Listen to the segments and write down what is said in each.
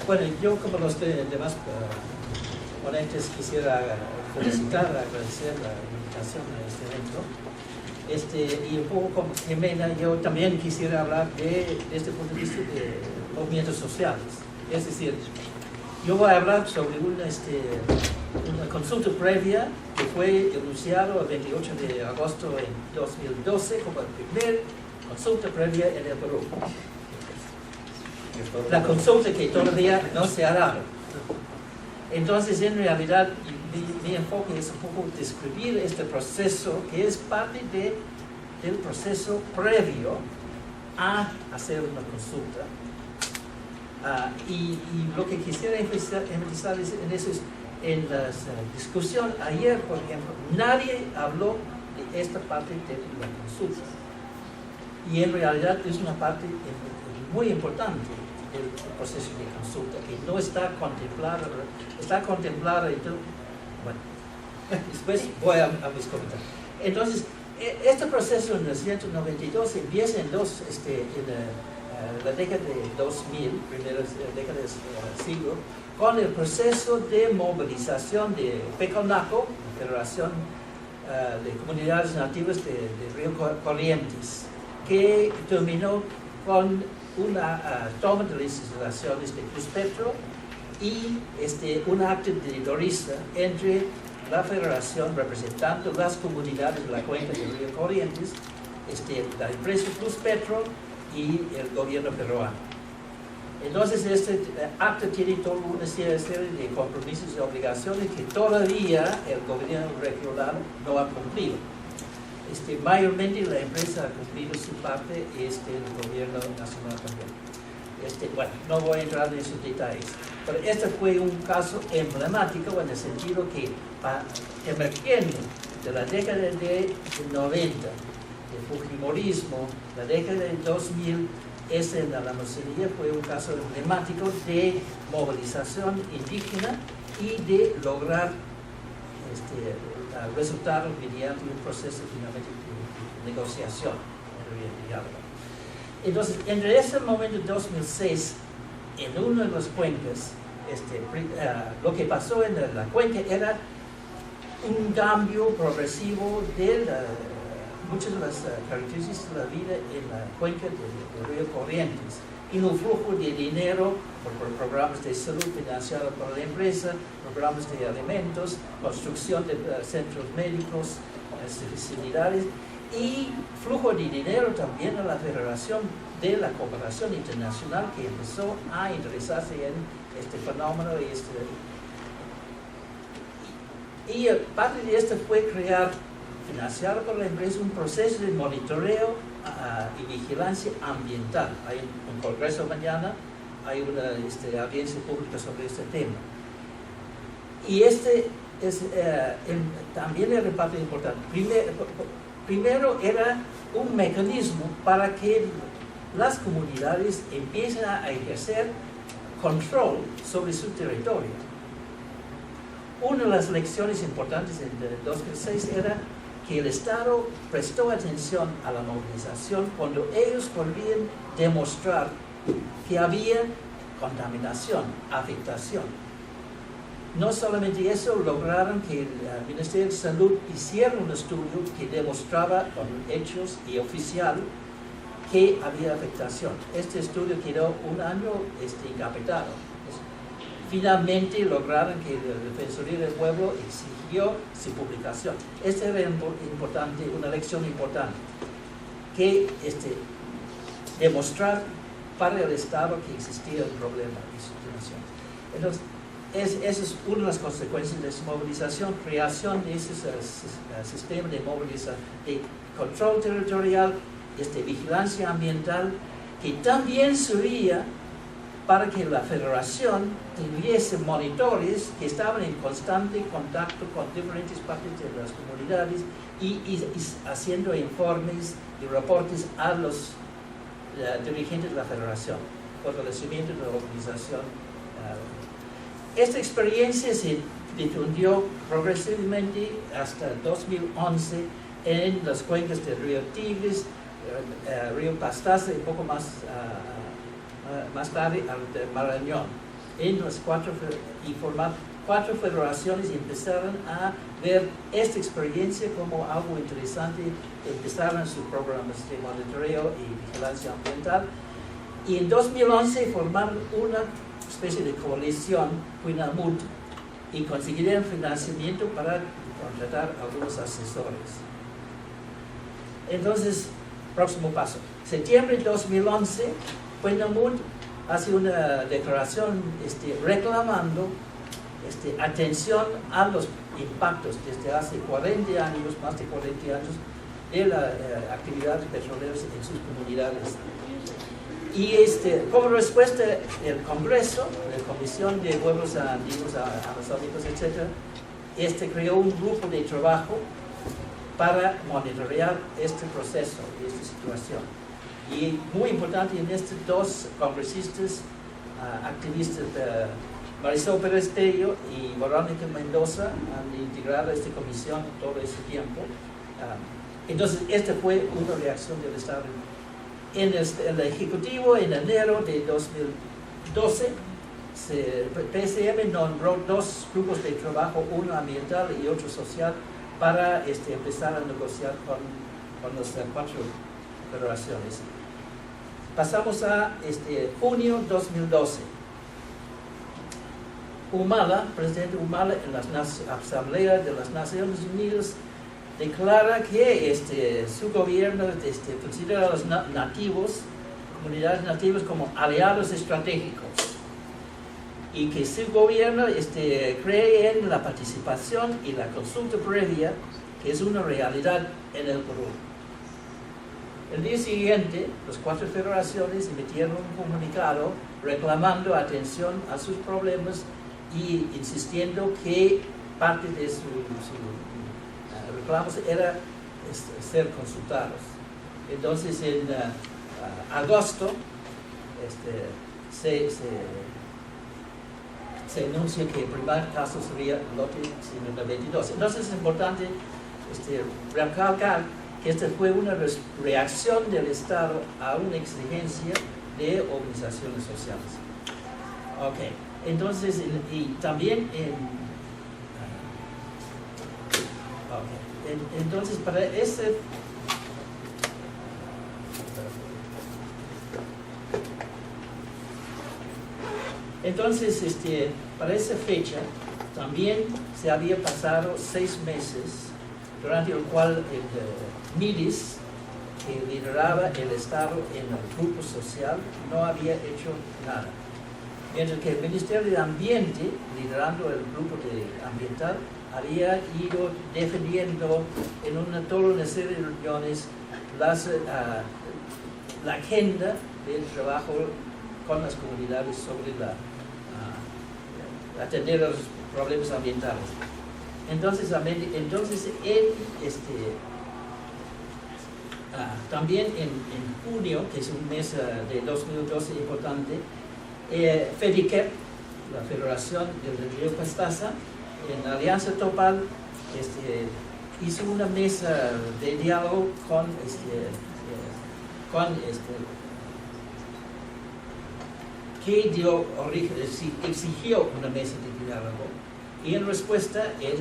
Bueno, yo como los demás ponentes quisiera felicitar, agradecer la invitación a este evento. Y un poco como Jimena, yo también quisiera hablar desde el punto de vista de movimientos sociales. Es decir, yo voy a hablar sobre una consulta previa que fue anunciado el 28 de agosto en 2012 como la primera consulta previa en el Perú. La consulta que todavía no se ha dado. Entonces, en realidad, mi enfoque es un poco describir este proceso que es parte del proceso previo a hacer una consulta. Y lo que quisiera empezar en eso es, en la discusión ayer, por ejemplo, nadie habló de esta parte de la consulta. Y en realidad es una parte muy importante del proceso de consulta, que no está contemplada y todo. Bueno, después voy a mis comentarios. Entonces, este proceso en 1992 empieza en la década de 2000, primeras décadas del siglo, con el proceso de movilización de PECONACO, la Federación de Comunidades Nativas de Río Corrientes, que terminó con una toma de las instalaciones de Cruz Petro y un acto de terrorista entre la Federación representando las comunidades de la cuenca del Río Corrientes, la empresa Cruz Petro y el gobierno peruano. Entonces, este acto tiene toda una serie de compromisos y obligaciones que todavía el gobierno regional no ha cumplido. Mayormente la empresa ha cumplido su parte, el gobierno nacional también. Bueno, no voy a entrar en esos detalles, pero este fue un caso emblemático en el sentido que, emergiendo de la década de 90, el fujimorismo, la década de 2000, en la Amazonía fue un caso emblemático de movilización indígena y de lograr resultados mediante un proceso finalmente de negociación, de diálogo. Entonces, entre ese momento de 2006, en una de las cuencas, lo que pasó en la cuenca era un cambio progresivo de muchas de las características de la vida en la cuenca del Río Corrientes, y un flujo de dinero por programas de salud financiados por la empresa, programas de alimentos, construcción de centros médicos, especialidades, y flujo de dinero también a la Federación de la Cooperación Internacional, que empezó a interesarse en este fenómeno. Y parte de esto fue crear, financiado por la empresa, un proceso de monitoreo y vigilancia ambiental. Hay un congreso mañana, hay una audiencia pública sobre este tema. Y también era parte importante. Primero era un mecanismo para que las comunidades empiecen a ejercer control sobre su territorio. Una de las lecciones importantes en 2006 era que el Estado prestó atención a la movilización cuando ellos podían demostrar que había contaminación, afectación. No solamente eso, lograron que el Ministerio de Salud hiciera un estudio que demostraba con hechos y oficial que había afectación. Este estudio quedó un año encapetado. Finalmente lograron que la Defensoría del Pueblo exigió su publicación. Esta era importante, una lección importante, que demostrar para el Estado que existía un problema de situación. Entonces, esa es una de las consecuencias de esa movilización, creación de ese sistema de movilización, de control territorial, vigilancia ambiental, que también sería para que la Federación tuviese monitores que estaban en constante contacto con diferentes partes de las comunidades y haciendo informes y reportes a los dirigentes de la Federación, fortalecimiento de la organización. Esta experiencia se difundió progresivamente hasta 2011 en las cuencas del río Tigris, río Pastaza y poco más tarde al de Marañón. en las y formar 4 federaciones y empezaron a ver esta experiencia como algo interesante. Empezaron sus programas de monitoreo y vigilancia ambiental. Y en 2011 formaron una especie de coalición, Winamut, y consiguieron financiamiento para contratar a algunos asesores. Entonces, próximo paso. Septiembre de 2011, Winamut hace una declaración reclamando atención a los impactos desde hace 40 años, más de 40 años, de las actividades petroleras en sus comunidades. Y como respuesta, el Congreso, la Comisión de Pueblos Andinos, Amazónicos, etc., creó un grupo de trabajo para monitorear este proceso, esta situación. Y muy importante, en estos 2 congresistas, activistas, Marisol Pérez Tello y Verónica Mendoza, han integrado esta comisión todo ese tiempo. Entonces, esta fue una reacción del Estado. En el Ejecutivo, en enero de 2012, PSM nombró 2 grupos de trabajo, uno ambiental y otro social, para empezar a negociar con las 4 federaciones. Pasamos a junio 2012. Humala, presidente Humala, en la Asamblea de las Naciones Unidas, declara que su gobierno considera a los nativos, comunidades nativas, como aliados estratégicos, y que su gobierno cree en la participación y la consulta previa, que es una realidad en el Perú. El día siguiente, las 4 federaciones emitieron un comunicado reclamando atención a sus problemas y insistiendo que parte de sus reclamos era ser consultados. Entonces, en agosto se anuncia que el primer caso sería lote 192. Entonces es importante recalcar que esta fue una reacción del Estado a una exigencia de organizaciones sociales. Ok, entonces, y también entonces para ese para esa fecha también se había pasado 6 meses durante el cual el MIDIS, que lideraba el Estado en el grupo social, no había hecho nada. Mientras que el Ministerio de Ambiente, liderando el grupo ambiental, había ido defendiendo en toda una serie de reuniones la agenda del trabajo con las comunidades sobre atender los problemas ambientales. Entonces también en junio, que es un mes de 2012 importante, FEDICEP, la Federación del Río Pastaza, en Alianza Topal, hizo una mesa de diálogo que dio origen, exigió una mesa de diálogo, y en respuesta, en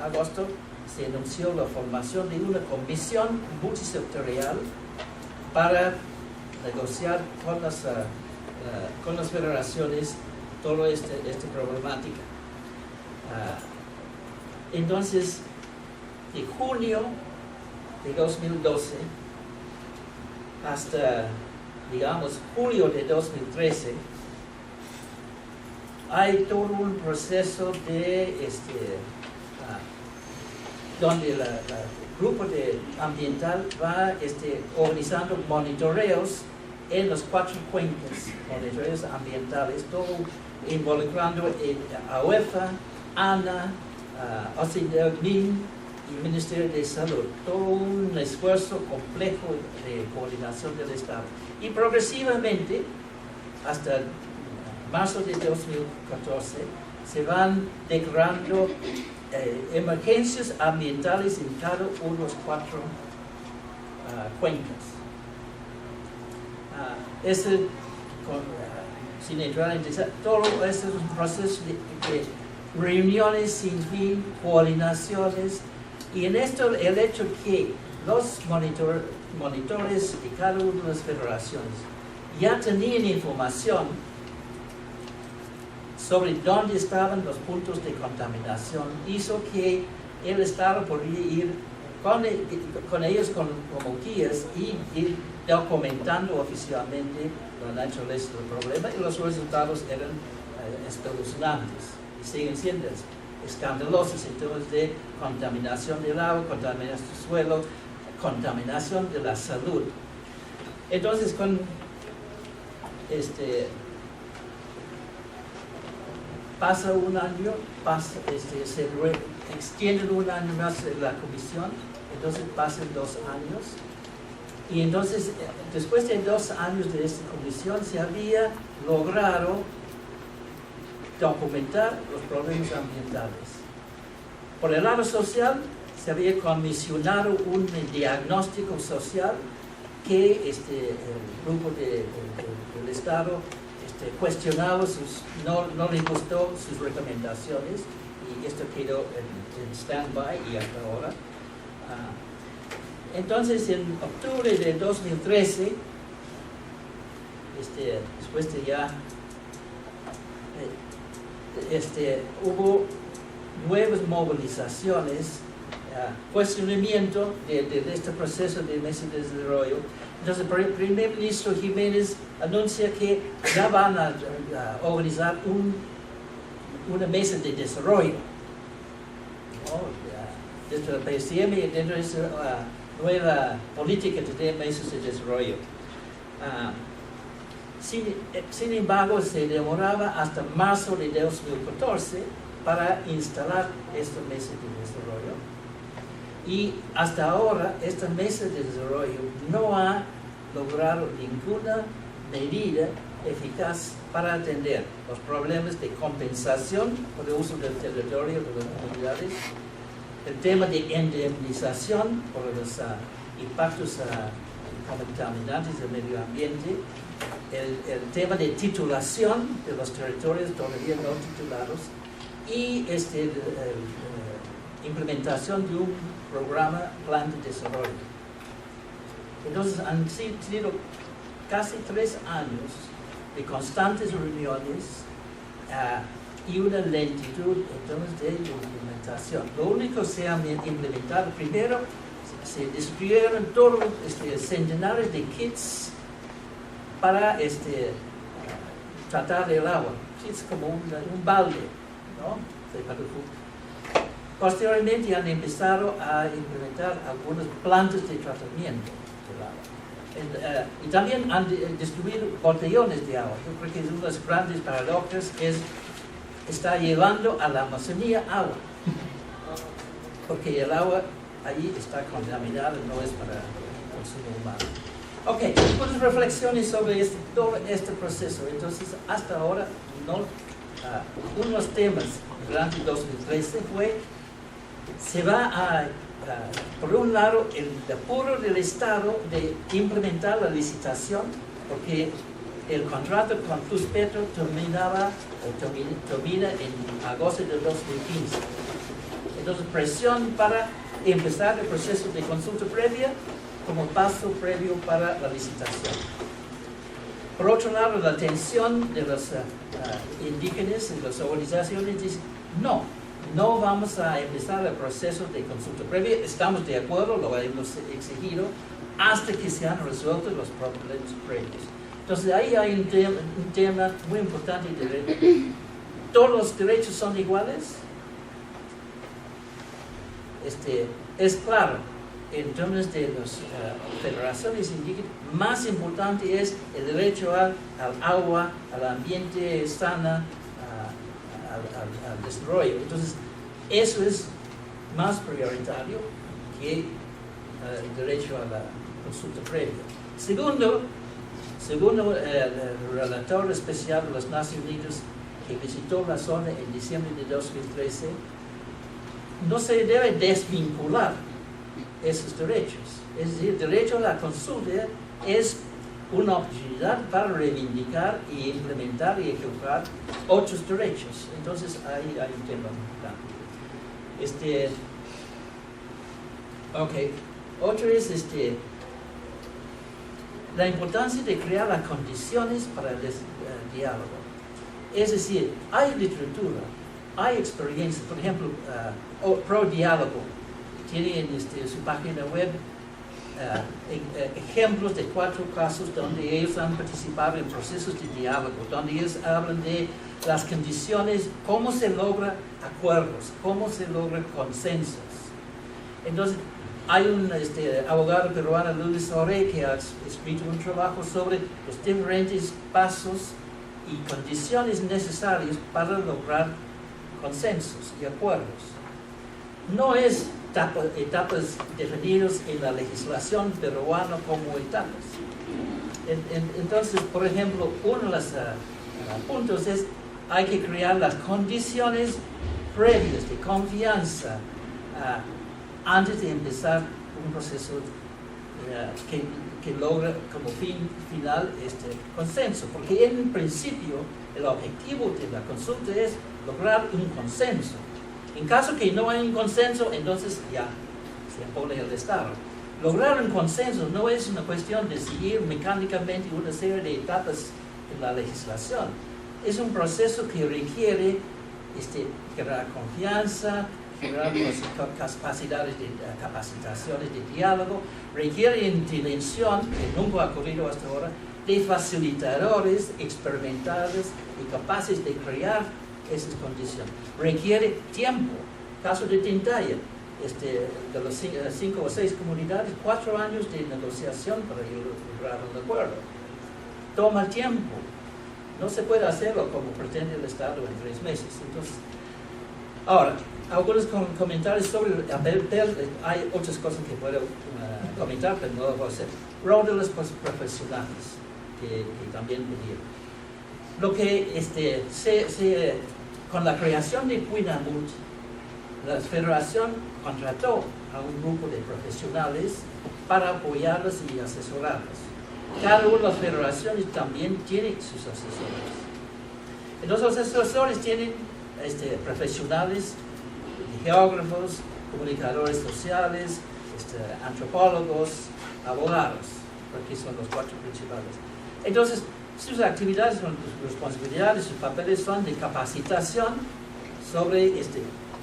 agosto, se anunció la formación de una comisión multisectorial para negociar con las federaciones toda esta problemática. Entonces, de junio de 2012 hasta, digamos, julio de 2013, hay todo un proceso de donde el grupo ambiental va organizando monitoreos en las 4 cuencas, monitoreos ambientales, todo involucrando a UEFA, ANA, OCDE y el Ministerio de Salud. Todo un esfuerzo complejo de coordinación del Estado. Y progresivamente, hasta marzo de 2014, se van declarando emergencias ambientales en cada uno de los 4 cuencas. sin entrar en detalle, todo esto es un proceso de reuniones sin fin, coordinaciones, y en esto el hecho que los monitores de cada una de las federaciones ya tenían información sobre dónde estaban los puntos de contaminación, hizo que el Estado podía ir con ellos como guías y ir documentando oficialmente la naturaleza del problema, y los resultados eran espeluznantes y siguen siendo escandalosos en términos de contaminación del agua, contaminación del suelo, contaminación de la salud. Entonces, pasa un año, se extiende un año más la comisión, entonces pasan 2 años, y entonces después de 2 años de esta comisión se había logrado documentar los problemas ambientales. Por el lado social, se había comisionado un diagnóstico social que el grupo del Estado cuestionaba, no le gustó sus recomendaciones, y esto quedó en stand-by y hasta ahora. Entonces, en octubre de 2013, después de ya, hubo nuevas movilizaciones, cuestionamiento de este proceso de mesa de desarrollo. Entonces, el primer ministro Jiménez anuncia que ya van a organizar una mesa de desarrollo, ¿no? Desde el PSM y dentro de esa nueva política de mesas de desarrollo. Sin embargo, se demoraba hasta marzo de 2014 para instalar esta mesa de desarrollo. Y hasta ahora, esta mesa de desarrollo no ha logrado ninguna medida eficaz para atender los problemas de compensación por el uso del territorio de las comunidades, el tema de indemnización por los impactos contaminantes del medio ambiente, el tema de titulación de los territorios todavía no titulados, y implementación de un plan de desarrollo. Entonces han sido casi 3 años de constantes reuniones y una lentitud en términos de implementación. Lo único que se ha implementado, primero, se distribuyeron todos centenares de kits para tratar el agua, kits como un balde, ¿no? Posteriormente han empezado a implementar algunas plantas de tratamiento del agua. Y también han distribuido botellones de agua. Yo creo que es uno de los grandes paradojas está llevando a la Amazonía agua, porque el agua allí está contaminada, no es para consumo humano. Ok, unas reflexiones sobre todo este proceso. Entonces, hasta ahora, uno de los temas durante 2013 se va por un lado, el apuro del Estado de implementar la licitación, porque el contrato con Pluspetro termina en agosto de 2015. Entonces, presión para empezar el proceso de consulta previa como paso previo para la licitación. Por otro lado, la atención de los indígenas y las organizaciones dice, no vamos a empezar el proceso de consulta previa, estamos de acuerdo, lo hemos exigido, hasta que se han resuelto los problemas previos. Entonces ahí hay un tema muy importante de derecho. ¿Todos los derechos son iguales? Es claro, en términos de las federaciones indígenas, más importante es el derecho al agua, al ambiente sano, al desarrollo. Entonces, eso es más prioritario que el derecho a la consulta previa. Segundo, el relator especial de las Naciones Unidas que visitó la zona en diciembre de 2013, no se debe desvincular esos derechos. Es decir, el derecho a la consulta es una oportunidad para reivindicar y implementar y ejecutar otros derechos. Entonces hay un tema importante. Otro es la importancia de crear las condiciones para el diálogo. Es decir, hay literatura, hay experiencias, por ejemplo, Pro Diálogo tiene en su página web ejemplos de 4 casos donde ellos han participado en procesos de diálogo, donde ellos hablan de las condiciones, cómo se logran acuerdos, cómo se logran consensos. Entonces, hay un abogado peruano, Luis Ore, que ha escrito un trabajo sobre los diferentes pasos y condiciones necesarias para lograr consensos y acuerdos. No es etapas definidas en la legislación peruana como etapas. Entonces, por ejemplo, uno de los puntos es hay que crear las condiciones previas de confianza antes de empezar un proceso que logra como final este consenso, porque en principio el objetivo de la consulta es lograr un consenso. En caso que no hay un consenso, entonces ya se impone el Estado. Lograr un consenso no es una cuestión de seguir mecánicamente una serie de etapas en la legislación. Es un proceso que requiere crear confianza, generar capacidades de capacitaciones de diálogo, requiere intervención, que nunca ha ocurrido hasta ahora, de facilitadores experimentados y capaces de crear esas condiciones. Requiere tiempo. Caso de Tintaya, de las 5 o 6 comunidades, 4 años de negociación para lograr un acuerdo. Toma tiempo. No se puede hacerlo como pretende el Estado en 3 meses. Entonces, ahora, algunos comentarios sobre el papel. Hay otras cosas que puedo comentar, pero no lo voy a hacer. Rol de los profesionales, que también pidieron. Lo que con la creación de Puinamut, la Federación contrató a un grupo de profesionales para apoyarlos y asesorarlos. Cada una de las federaciones también tiene sus asesores. Entonces los asesores tienen profesionales, geógrafos, comunicadores sociales, antropólogos, abogados, porque son los 4 principales. Entonces, sus actividades, sus responsabilidades, sus papeles son de capacitación sobre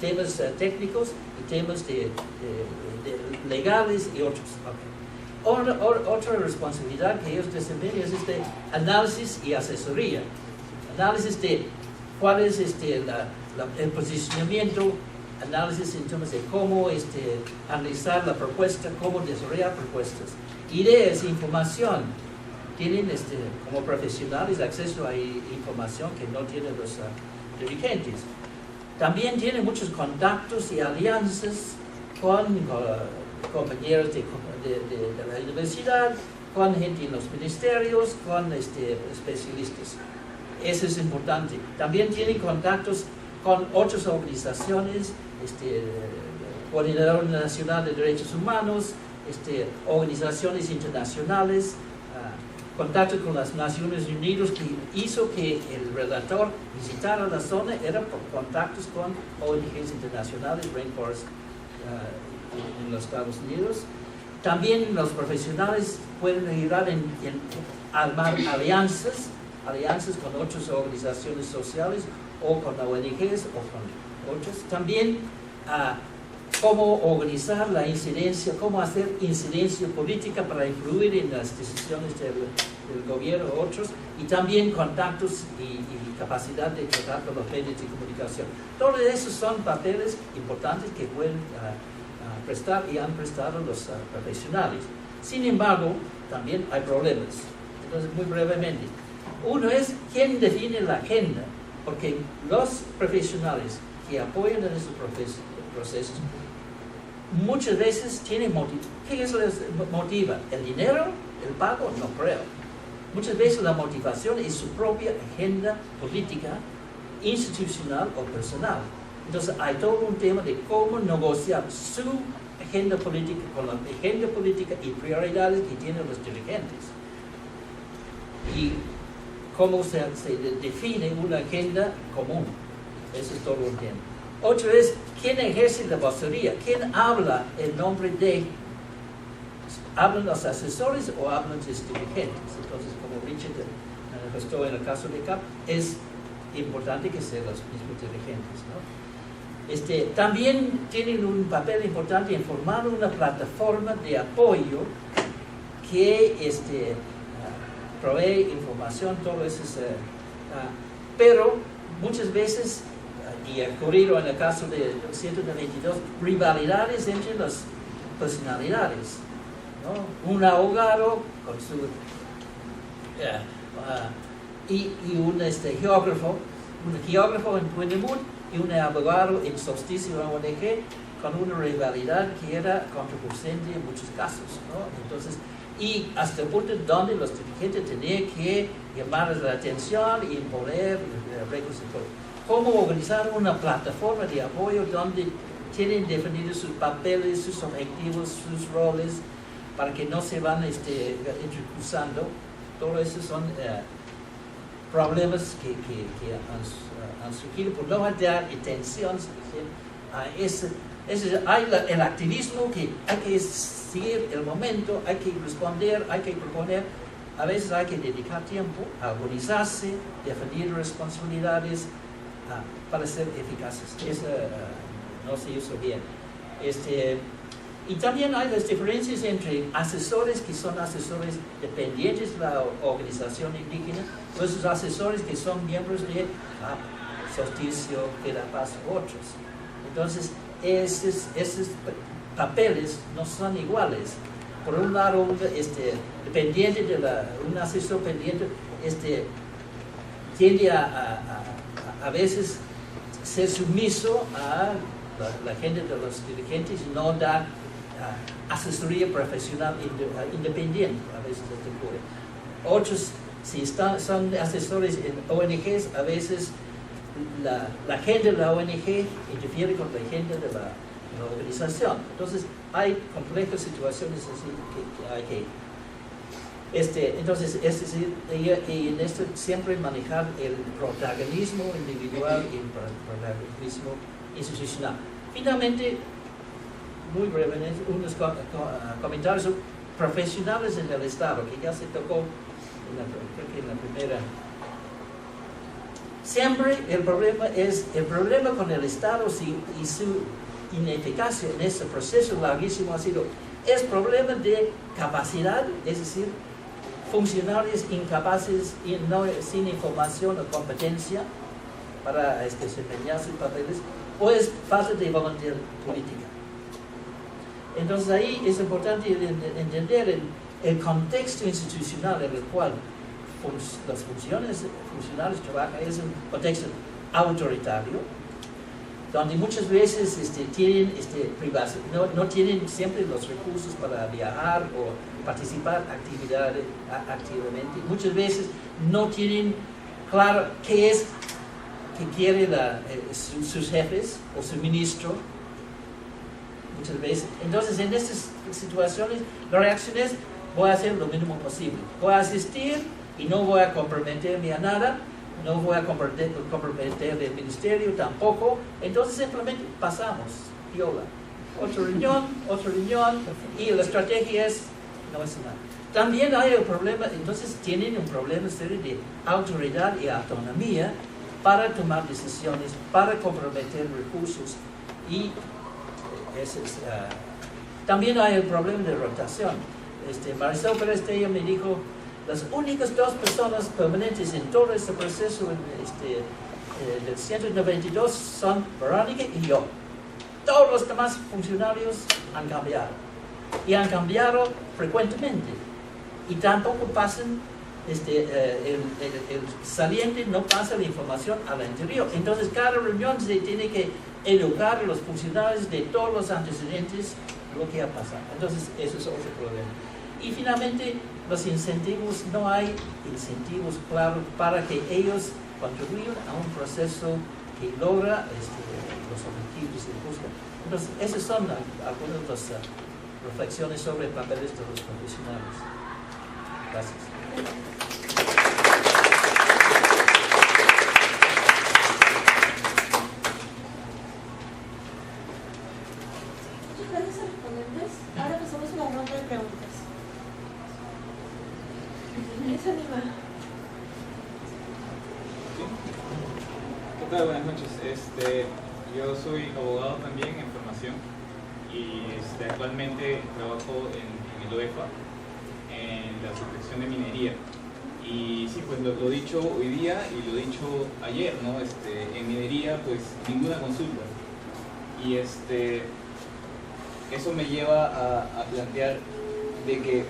temas técnicos y temas legales y otros. Otra responsabilidad que ellos desempeñan es análisis y asesoría. Análisis de cuál es el posicionamiento, análisis en términos de cómo analizar la propuesta, cómo desarrollar propuestas, ideas, información. Tienen como profesionales acceso a información que no tienen los dirigentes. También tienen muchos contactos y alianzas con compañeros de la universidad, con gente en los ministerios, con especialistas. Eso es importante. También tienen contactos con otras organizaciones, Coordinador Nacional de Derechos Humanos, organizaciones internacionales, contacto con las Naciones Unidas, que hizo que el redactor visitara la zona, era por contactos con ONGs internacionales, Rainforest en los Estados Unidos. También los profesionales pueden ayudar en armar alianzas con otras organizaciones sociales o con ONGs o con otras. También cómo organizar la incidencia, cómo hacer incidencia política para influir en las decisiones del gobierno o otros, y también contactos y capacidad de tratar con los medios de comunicación. Todos esos son papeles importantes que pueden prestar y han prestado los profesionales. Sin embargo, también hay problemas. Entonces, muy brevemente, uno es quién define la agenda, porque los profesionales que apoyan en esos procesos muchas veces tienen motivo. ¿Qué les motiva? ¿El dinero? ¿El pago? No creo. Muchas veces la motivación es su propia agenda política, institucional o personal. Entonces hay todo un tema de cómo negociar su agenda política con la agenda política y prioridades que tienen los dirigentes. y cómo se define una agenda común. Eso es todo lo que entiendo. Otro es, ¿quién ejerce la vocería? ¿Quién habla en nombre de? ¿Hablan los asesores o hablan los dirigentes? Entonces, como Richard manifestó en el caso de CAP, es importante que sean los mismos dirigentes, ¿no? También tienen un papel importante en formar una plataforma de apoyo que provee información, todo eso es, pero muchas veces, y ha ocurrido en el caso de 192, rivalidades entre las personalidades, ¿no? Un abogado con su y un geógrafo en Puendemont y un abogado en Solsticio en ONG con una rivalidad que era contraproducente en muchos casos, ¿no? Entonces, y hasta el punto donde los dirigentes tenían que llamar la atención y imponer reglas y todo. ¿Cómo organizar una plataforma de apoyo donde tienen definidos sus papeles, sus objetivos, sus roles, para que no se van entrecruzando? Todo eso son problemas que han surgido por no dar atención a el activismo, que hay que seguir el momento, hay que responder, hay que proponer. A veces hay que dedicar tiempo a organizarse, definir responsabilidades para ser eficaces. Eso no se hizo bien. Y también hay las diferencias entre asesores que son asesores dependientes de la organización indígena versus asesores que son miembros de Solsticio, de la Paz u otros. Entonces, esos papeles no son iguales. Por un lado, dependiente un asesor pendiente tiende a veces ser sumiso a la gente de los dirigentes y no da asesoría profesional independiente. A veces esto ocurre. Otros, si son asesores en ONGs, a veces la gente de la ONG interfiere con la gente de la organización. Entonces, hay complejas situaciones así que hay que... entonces, y en esto siempre manejar el protagonismo individual y el protagonismo institucional. Finalmente, muy brevemente, unos comentarios sobre profesionales en el Estado, que ya se tocó creo que en la primera. Siempre el problema con el Estado y su ineficacia en este proceso larguísimo ha sido, es problema de capacidad, es decir, funcionarios incapaces y sin información o competencia para desempeñar sus papeles, o es falta de voluntad política. Entonces ahí es importante entender el contexto institucional en el cual las funcionarios trabajan. Es un contexto autoritario, donde muchas veces tienen privacidad, no tienen siempre los recursos para viajar o participar activamente. Muchas veces no tienen claro qué es que quiere sus jefes o su ministro. Muchas veces. Entonces, en estas situaciones, la reacción es: voy a hacer lo mínimo posible. Voy a asistir y no voy a comprometerme a nada. No voy a comprometer del ministerio tampoco. Entonces, simplemente pasamos, viola. Otra reunión, y la estrategia es: no es nada. También hay el problema, entonces tienen un problema serio de autoridad y autonomía para tomar decisiones, para comprometer recursos. Y también hay el problema de rotación. Marisol Pérez Tella me dijo: las únicas dos personas permanentes en todo este proceso del 192 son Verónica y yo. Todos los demás funcionarios han cambiado. Y han cambiado frecuentemente. Y tampoco pasan, el saliente no pasa la información al anterior. Entonces, cada reunión se tiene que educar a los funcionarios de todos los antecedentes lo que ha pasado. Entonces, eso es otro problema. Y finalmente, los incentivos, no hay incentivos claros para que ellos contribuyan a un proceso que logra los objetivos que buscan. Entonces, esas son algunas de las reflexiones sobre papeles de los profesionales. Gracias. tal? Buenas noches. Yo soy abogado también en formación y actualmente trabajo en el OEFA, en la subsección de minería. Y sí, pues lo dicho hoy día y lo dicho ayer, ¿no? En minería, pues ninguna consulta. Y eso me lleva a plantear de que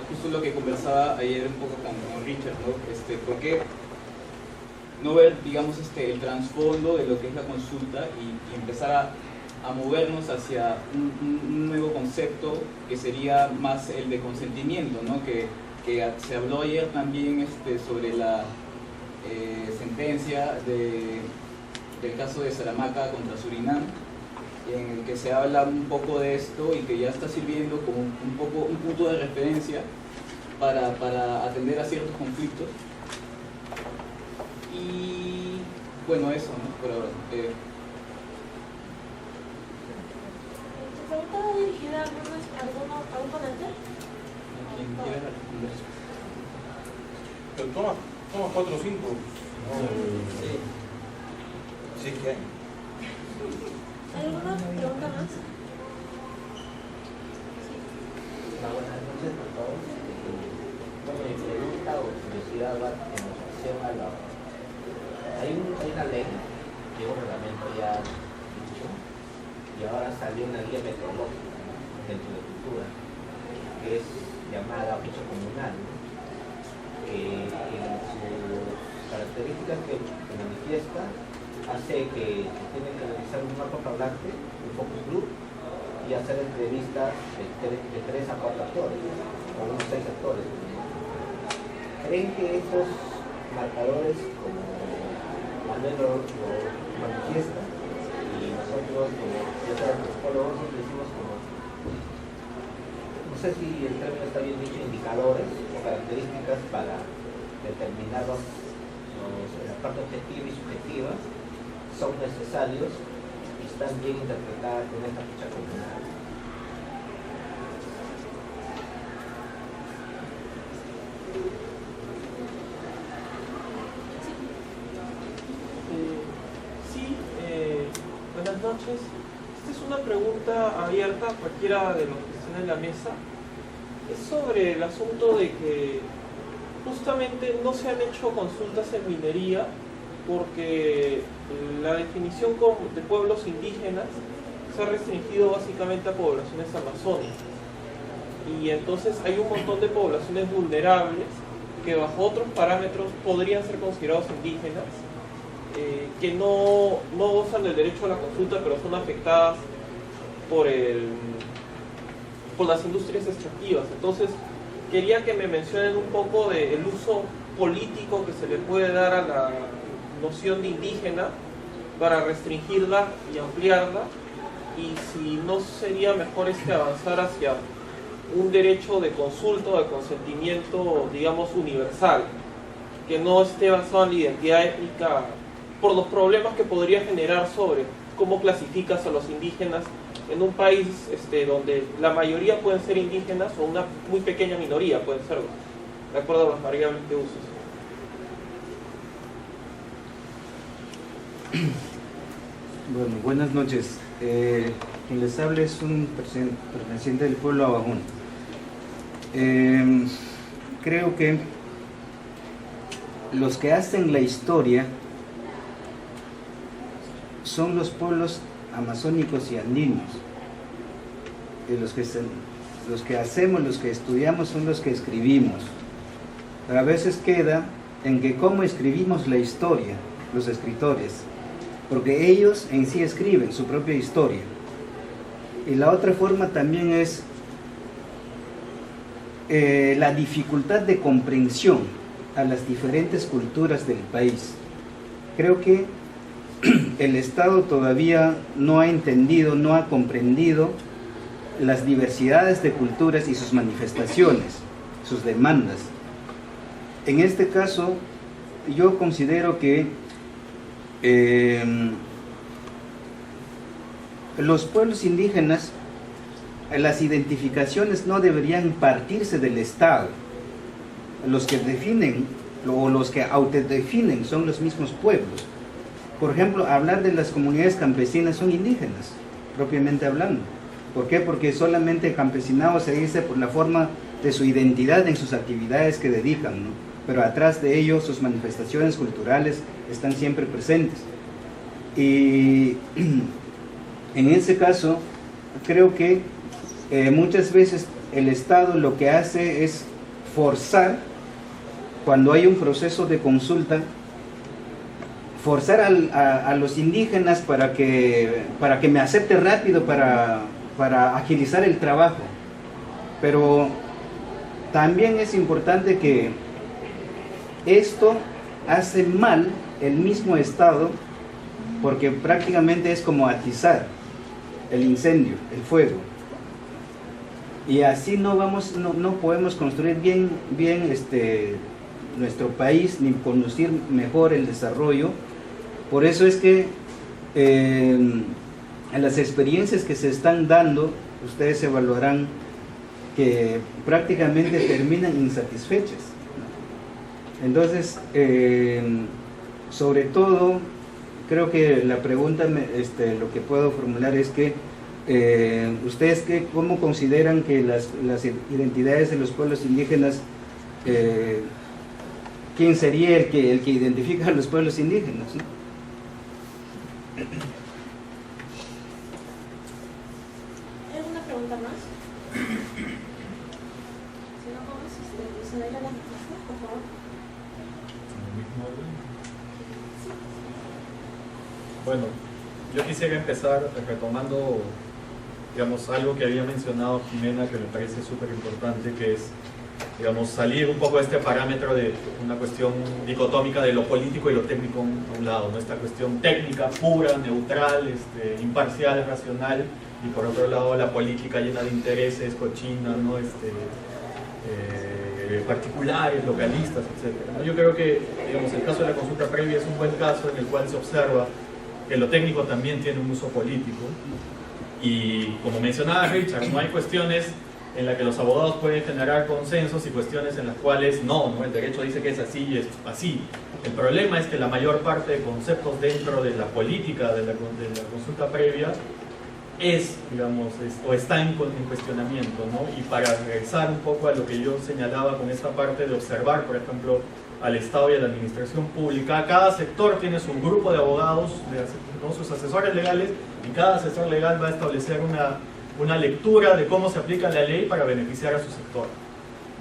justo lo que conversaba ayer un poco con Richard, ¿no? ¿Por qué no ver, digamos, el trasfondo de lo que es la consulta y empezar a movernos hacia un nuevo concepto que sería más el de consentimiento, ¿no? Que se habló ayer también sobre la sentencia del caso de Salamaca contra Surinam, en el que se habla un poco de esto y que ya está sirviendo como un punto de referencia para atender a ciertos conflictos. Y bueno, eso, ¿no? Por ahora. ¿Tu pregunta va dirigida a algún ponente? Quien quiera responder. Pero toma 4 o 5. Sí. Sí que hay. ¿Alguna pregunta más? Buenas noches a todos. Bueno, mi pregunta o curiosidad va en relación a la... Hay una ley, que es un reglamento ya dicho, y ahora salió una guía metodológica, ¿no?, dentro de cultura, que es llamada ficha comunal, ¿no?, que en sus características que manifiesta hace que tienen que realizar un mapa parlante, un focus group, y hacer entrevistas de 3 a 4 actores, o unos 6 actores. ¿Creen que estos marcadores, como Manuel lo manifiesta, y nosotros como antropólogos decimos como, no sé si el término está bien dicho, indicadores o características para determinar la parte objetiva y subjetiva, son necesarios y están bien interpretadas en esta ficha comunal? Buenas noches. Esta es una pregunta abierta a cualquiera de los que estén en la mesa. Es sobre el asunto de que justamente no se han hecho consultas en minería porque la definición de pueblos indígenas se ha restringido básicamente a poblaciones amazónicas. Y entonces hay un montón de poblaciones vulnerables que bajo otros parámetros podrían ser considerados indígenas, que no gozan del derecho a la consulta, pero son afectadas por las industrias extractivas. Entonces, quería que me mencionen un poco del uso político que se le puede dar a la noción de indígena para restringirla y ampliarla, y si no sería mejor avanzar hacia un derecho de consulta o de consentimiento, digamos, universal, que no esté basado en la identidad étnica, por los problemas que podría generar sobre cómo clasificas a los indígenas en un país donde la mayoría pueden ser indígenas o una muy pequeña minoría pueden serlo, de acuerdo a las variables que uses. Bueno, buenas noches. Quien les habla es un perteneciente del pueblo Abajún. Creo que los que hacen la historia son los pueblos amazónicos y andinos. Y los que hacemos, los que estudiamos, son los que escribimos. Pero a veces queda en que cómo escribimos la historia, los escritores, porque ellos en sí escriben su propia historia. Y la otra forma también es la dificultad de comprensión a las diferentes culturas del país. Creo que el Estado todavía no ha entendido, no ha comprendido las diversidades de culturas y sus manifestaciones, sus demandas. En este caso, yo considero que los pueblos indígenas, las identificaciones no deberían partirse del Estado. Los que definen o los que autodefinen son los mismos pueblos. Por ejemplo, hablar de las comunidades campesinas son indígenas, propiamente hablando. ¿Por qué? Porque solamente el campesinado se dice por la forma de su identidad en sus actividades que dedican, ¿no? Pero atrás de ellos sus manifestaciones culturales están siempre presentes. Y en ese caso, creo que muchas veces el Estado lo que hace es forzar, cuando hay un proceso de consulta, forzar a los indígenas para que me acepte rápido, para agilizar el trabajo. Pero también es importante que esto hace mal el mismo Estado, porque prácticamente es como atizar el incendio, el fuego. Y así no podemos construir bien nuestro país, ni conducir mejor el desarrollo. Por eso es que en las experiencias que se están dando, ustedes evaluarán que prácticamente terminan insatisfechas. Entonces, sobre todo, creo que la pregunta, lo que puedo formular es que ustedes cómo consideran que las identidades de los pueblos indígenas, quién sería el que identifica a los pueblos indígenas, ¿no? ¿Hay alguna pregunta más? Si no, vamos a leer la respuesta, por favor. Bueno, yo quisiera empezar retomando, digamos, algo que había mencionado Jimena, que me parece súper importante, que es, digamos, salir un poco de este parámetro de una cuestión dicotómica de lo político y lo técnico a un lado, ¿no? Esta cuestión técnica, pura, neutral, imparcial, racional, y por otro lado la política llena de intereses, cochina, ¿no? Particulares, localistas, etc. Yo creo que, digamos, el caso de la consulta previa es un buen caso en el cual se observa que lo técnico también tiene un uso político, y como mencionaba Richard, no hay cuestiones en las que los abogados pueden generar consensos y cuestiones en las cuales no, el derecho dice que es así y es así. El problema es que la mayor parte de conceptos dentro de la política de la consulta previa está en cuestionamiento, ¿no? Y para regresar un poco a lo que yo señalaba con esta parte de observar, por ejemplo, al Estado y a la administración pública, cada sector tiene su grupo de abogados, con sus asesores legales, y cada asesor legal va a establecer una lectura de cómo se aplica la ley para beneficiar a su sector,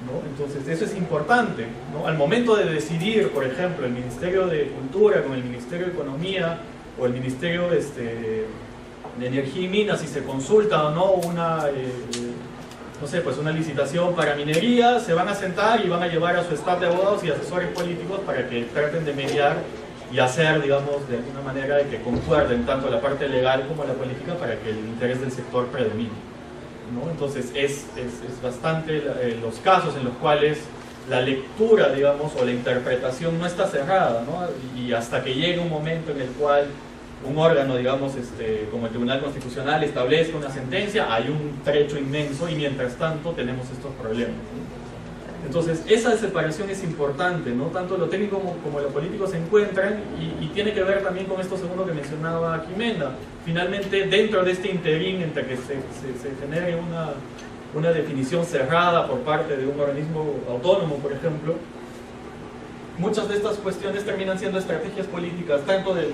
¿no? Entonces eso es importante, ¿no? Al momento de decidir, por ejemplo, el Ministerio de Cultura con el Ministerio de Economía o el Ministerio de Energía y Minas, si se consulta o no una licitación para minería, se van a sentar y van a llevar a su staff de abogados y asesores políticos para que traten de mediar y hacer, digamos, de alguna manera de que concuerden tanto la parte legal como la política para que el interés del sector predomine, ¿no? Entonces es bastante los casos en los cuales la lectura, digamos, o la interpretación no está cerrada, ¿no? Y hasta que llegue un momento en el cual un órgano, digamos, como el Tribunal Constitucional establezca una sentencia, hay un trecho inmenso y mientras tanto tenemos estos problemas, ¿no? Entonces esa separación es importante, ¿no? Tanto lo técnico como lo político se encuentran y tiene que ver también con esto segundo que mencionaba Jimena. Finalmente, dentro de este interín entre que se genere una definición cerrada por parte de un organismo autónomo, por ejemplo, muchas de estas cuestiones terminan siendo estrategias políticas, tanto de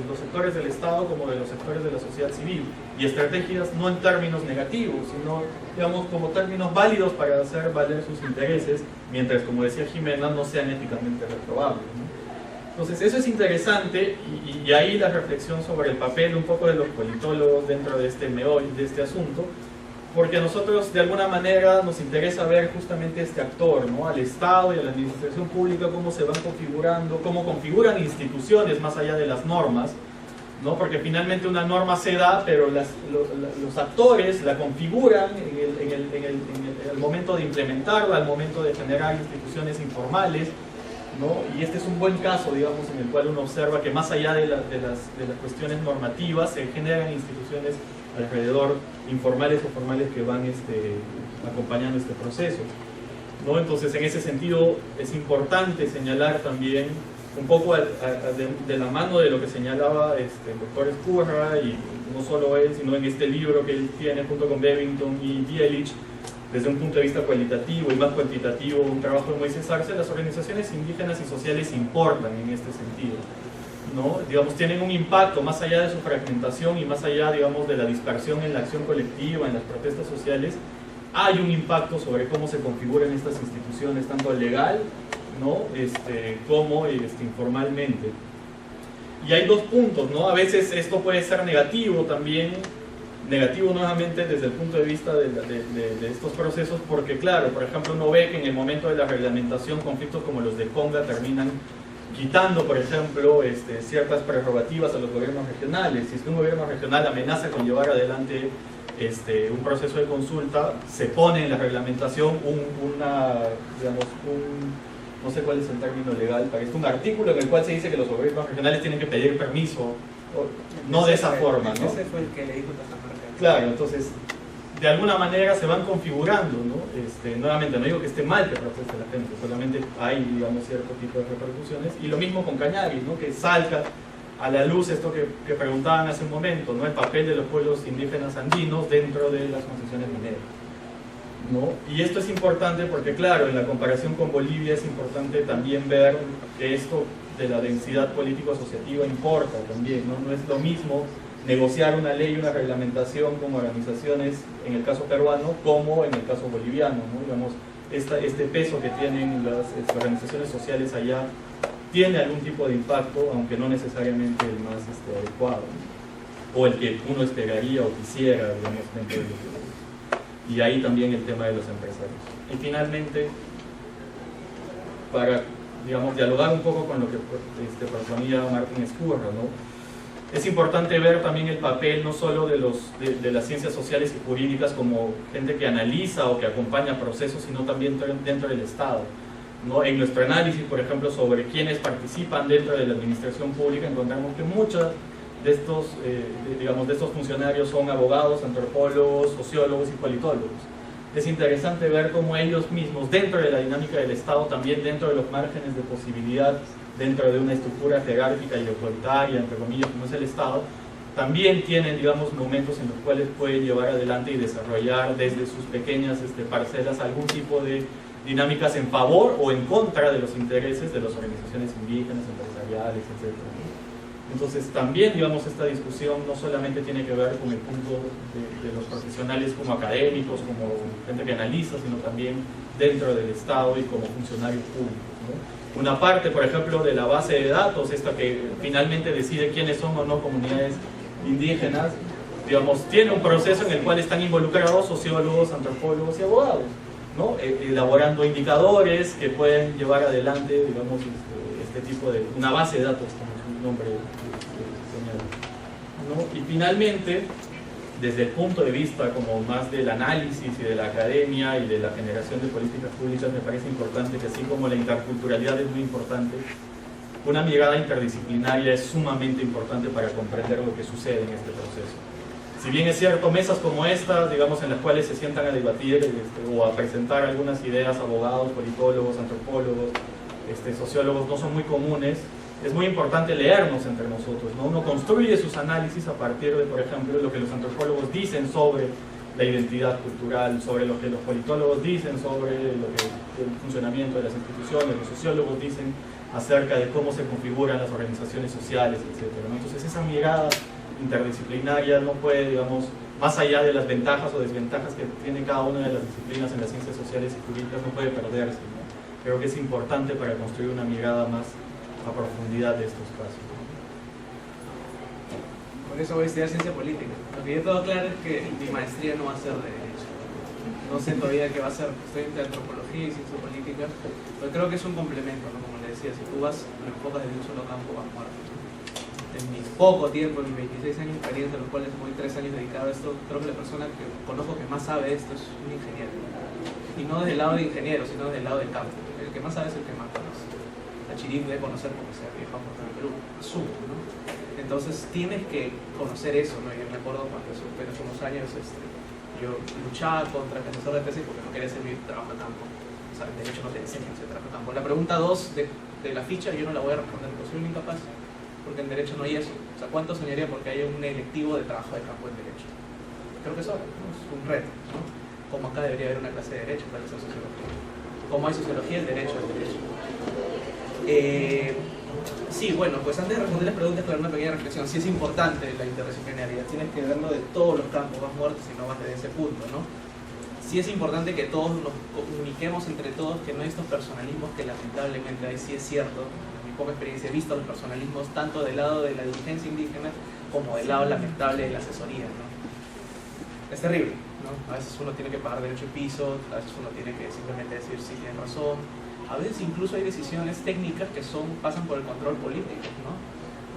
los sectores del Estado como de los sectores de la sociedad civil, y estrategias no en términos negativos, sino, digamos, como términos válidos para hacer valer sus intereses, mientras, como decía Jimena, no sean éticamente reprobables, ¿no? Entonces, eso es interesante, y ahí la reflexión sobre el papel un poco de los politólogos dentro de este meollo, de este asunto, porque a nosotros de alguna manera nos interesa ver justamente este actor, ¿no? Al Estado y a la administración pública, cómo se van configurando, cómo configuran instituciones más allá de las normas, ¿no? Porque finalmente una norma se da, pero los actores la configuran en el momento de implementarla, al momento de generar instituciones informales, ¿no? Y este es un buen caso, digamos, en el cual uno observa que más allá de las cuestiones normativas se generan instituciones alrededor, informales o formales, que van acompañando este proceso, ¿no? Entonces, en ese sentido, es importante señalar también un poco de la mano de lo que señalaba el doctor Ezcurra, y no solo él, sino en este libro que él tiene junto con Bevington y Bielich, desde un punto de vista cualitativo y más cuantitativo, un trabajo de Moisés Arce. Las organizaciones indígenas y sociales importan en este sentido, ¿no? Digamos, tienen un impacto más allá de su fragmentación y más allá, digamos, de la dispersión en la acción colectiva, en las protestas sociales. Hay un impacto sobre cómo se configuran estas instituciones, tanto legal, ¿no? Como informalmente. Y hay dos puntos, ¿no? A veces esto puede ser negativo también, negativo nuevamente desde el punto de vista de estos procesos, porque claro, por ejemplo, uno ve que en el momento de la reglamentación conflictos como los de Conga terminan quitando, por ejemplo, ciertas prerrogativas a los gobiernos regionales. Si es que un gobierno regional amenaza con llevar adelante un proceso de consulta, se pone en la reglamentación no sé cuál es el término legal para esto, un artículo en el cual se dice que los gobiernos regionales tienen que pedir permiso, no de esa forma, ¿no? Ese fue el que le dijo Cajamarca. Claro, entonces, de alguna manera se van configurando, ¿no? Nuevamente, no digo que esté mal que proteste la gente, solamente hay, digamos, cierto tipo de repercusiones. Y lo mismo con Cañari, ¿no? Que salga a la luz esto que preguntaban hace un momento, ¿no? El papel de los pueblos indígenas andinos dentro de las concesiones mineras, ¿no? Y esto es importante porque, claro, en la comparación con Bolivia es importante también ver que esto de la densidad político-asociativa importa también, ¿no? No es lo mismo negociar una ley, una reglamentación con organizaciones, en el caso peruano, como en el caso boliviano, ¿no? Digamos, este peso que tienen las organizaciones sociales allá tiene algún tipo de impacto, aunque no necesariamente el más adecuado, ¿no? O el que uno esperaría o quisiera, digamos, dentro de lo que... Y ahí también el tema de los empresarios. Y finalmente, para, digamos, dialogar un poco con lo que proponía Martín Ezcurra, ¿no? Es importante ver también el papel no solo de las ciencias sociales y jurídicas como gente que analiza o que acompaña procesos, sino también dentro del Estado, ¿no? En nuestro análisis, por ejemplo, sobre quienes participan dentro de la administración pública, encontramos que muchos de estos funcionarios son abogados, antropólogos, sociólogos y politólogos. Es interesante ver cómo ellos mismos, dentro de la dinámica del Estado, también dentro de los márgenes de posibilidad, dentro de una estructura jerárquica y autoritaria, entre comillas, como es el Estado, también tienen, digamos, momentos en los cuales pueden llevar adelante y desarrollar desde sus pequeñas parcelas algún tipo de dinámicas en favor o en contra de los intereses de las organizaciones indígenas, empresariales, etc. Entonces también, digamos, esta discusión no solamente tiene que ver con el punto de los profesionales como académicos, como gente que analiza, sino también dentro del Estado y como funcionarios públicos, ¿no? Una parte, por ejemplo, de la base de datos, esta que finalmente decide quiénes son o no comunidades indígenas, digamos, tiene un proceso en el cual están involucrados sociólogos, antropólogos y abogados, ¿no? Elaborando indicadores que pueden llevar adelante, digamos, este tipo de una base de datos, como su nombre señala, ¿no? Y finalmente, desde el punto de vista como más del análisis y de la academia y de la generación de políticas públicas, me parece importante que así como la interculturalidad es muy importante, una mirada interdisciplinaria es sumamente importante para comprender lo que sucede en este proceso. Si bien es cierto, mesas como estas, digamos, en las cuales se sientan a debatir o a presentar algunas ideas abogados, politólogos, antropólogos, sociólogos, no son muy comunes, es muy importante leernos entre nosotros, ¿no? Uno construye sus análisis a partir de, por ejemplo, lo que los antropólogos dicen sobre la identidad cultural, sobre lo que los politólogos dicen sobre el funcionamiento de las instituciones, los sociólogos dicen acerca de cómo se configuran las organizaciones sociales, etc., ¿no? Entonces esa mirada interdisciplinaria no puede, digamos, más allá de las ventajas o desventajas que tiene cada una de las disciplinas en las ciencias sociales y jurídicas, no puede perderse, ¿no? Creo que es importante para construir una mirada más a profundidad de estos casos. Por eso voy a estudiar ciencia política. Lo que yo tengo claro es que mi maestría no va a ser de derecho. No sé todavía qué va a ser. Estoy entre antropología y ciencia política, pero creo que es un complemento, ¿no? Como le decía, si tú vas, lo enfocas desde un solo campo, vas muerto. En mi poco tiempo, en mis 26 años de experiencia, de los cuales voy 3 años dedicado a esto, creo que la persona que conozco que más sabe de esto es un ingeniero. Y no desde el lado de ingeniero, sino desde el lado del campo. El que más sabe es el que más conoce. A Chirín debe conocer como sea viejo en Perú, asumo, ¿no? Entonces tienes que conocer eso, ¿no? Yo me acuerdo cuando supe hace unos años, yo luchaba contra el profesor de tesis porque no quería hacer mi trabajo de campo. O sea, el derecho no te enseña ese campo. La pregunta 2 de la ficha yo no la voy a responder porque soy un incapaz, porque en derecho no hay eso. O sea, ¿cuánto soñaría porque hay un electivo de trabajo de campo en derecho? Creo que eso, ¿no? Es un reto, ¿no? Como acá debería haber una clase de derecho para hacer sociología. Como hay sociología, el derecho es derecho. Sí, bueno, pues antes de responder las preguntas, claro, una pequeña reflexión. Sí es importante la interdisciplinariedad, tienes que verlo de todos los campos, vas muertos y no vas desde ese punto, ¿no? Sí es importante que todos nos comuniquemos entre todos, que no hay estos personalismos que lamentablemente hay, sí es cierto, en mi poca experiencia he visto los personalismos tanto del lado de la dirigencia indígena como del lado lamentable de la asesoría, ¿no? Es terrible, ¿no? A veces uno tiene que pagar derecho y piso, a veces uno tiene que simplemente decir sí, tienen razón. A veces incluso hay decisiones técnicas que pasan por el control político, ¿no?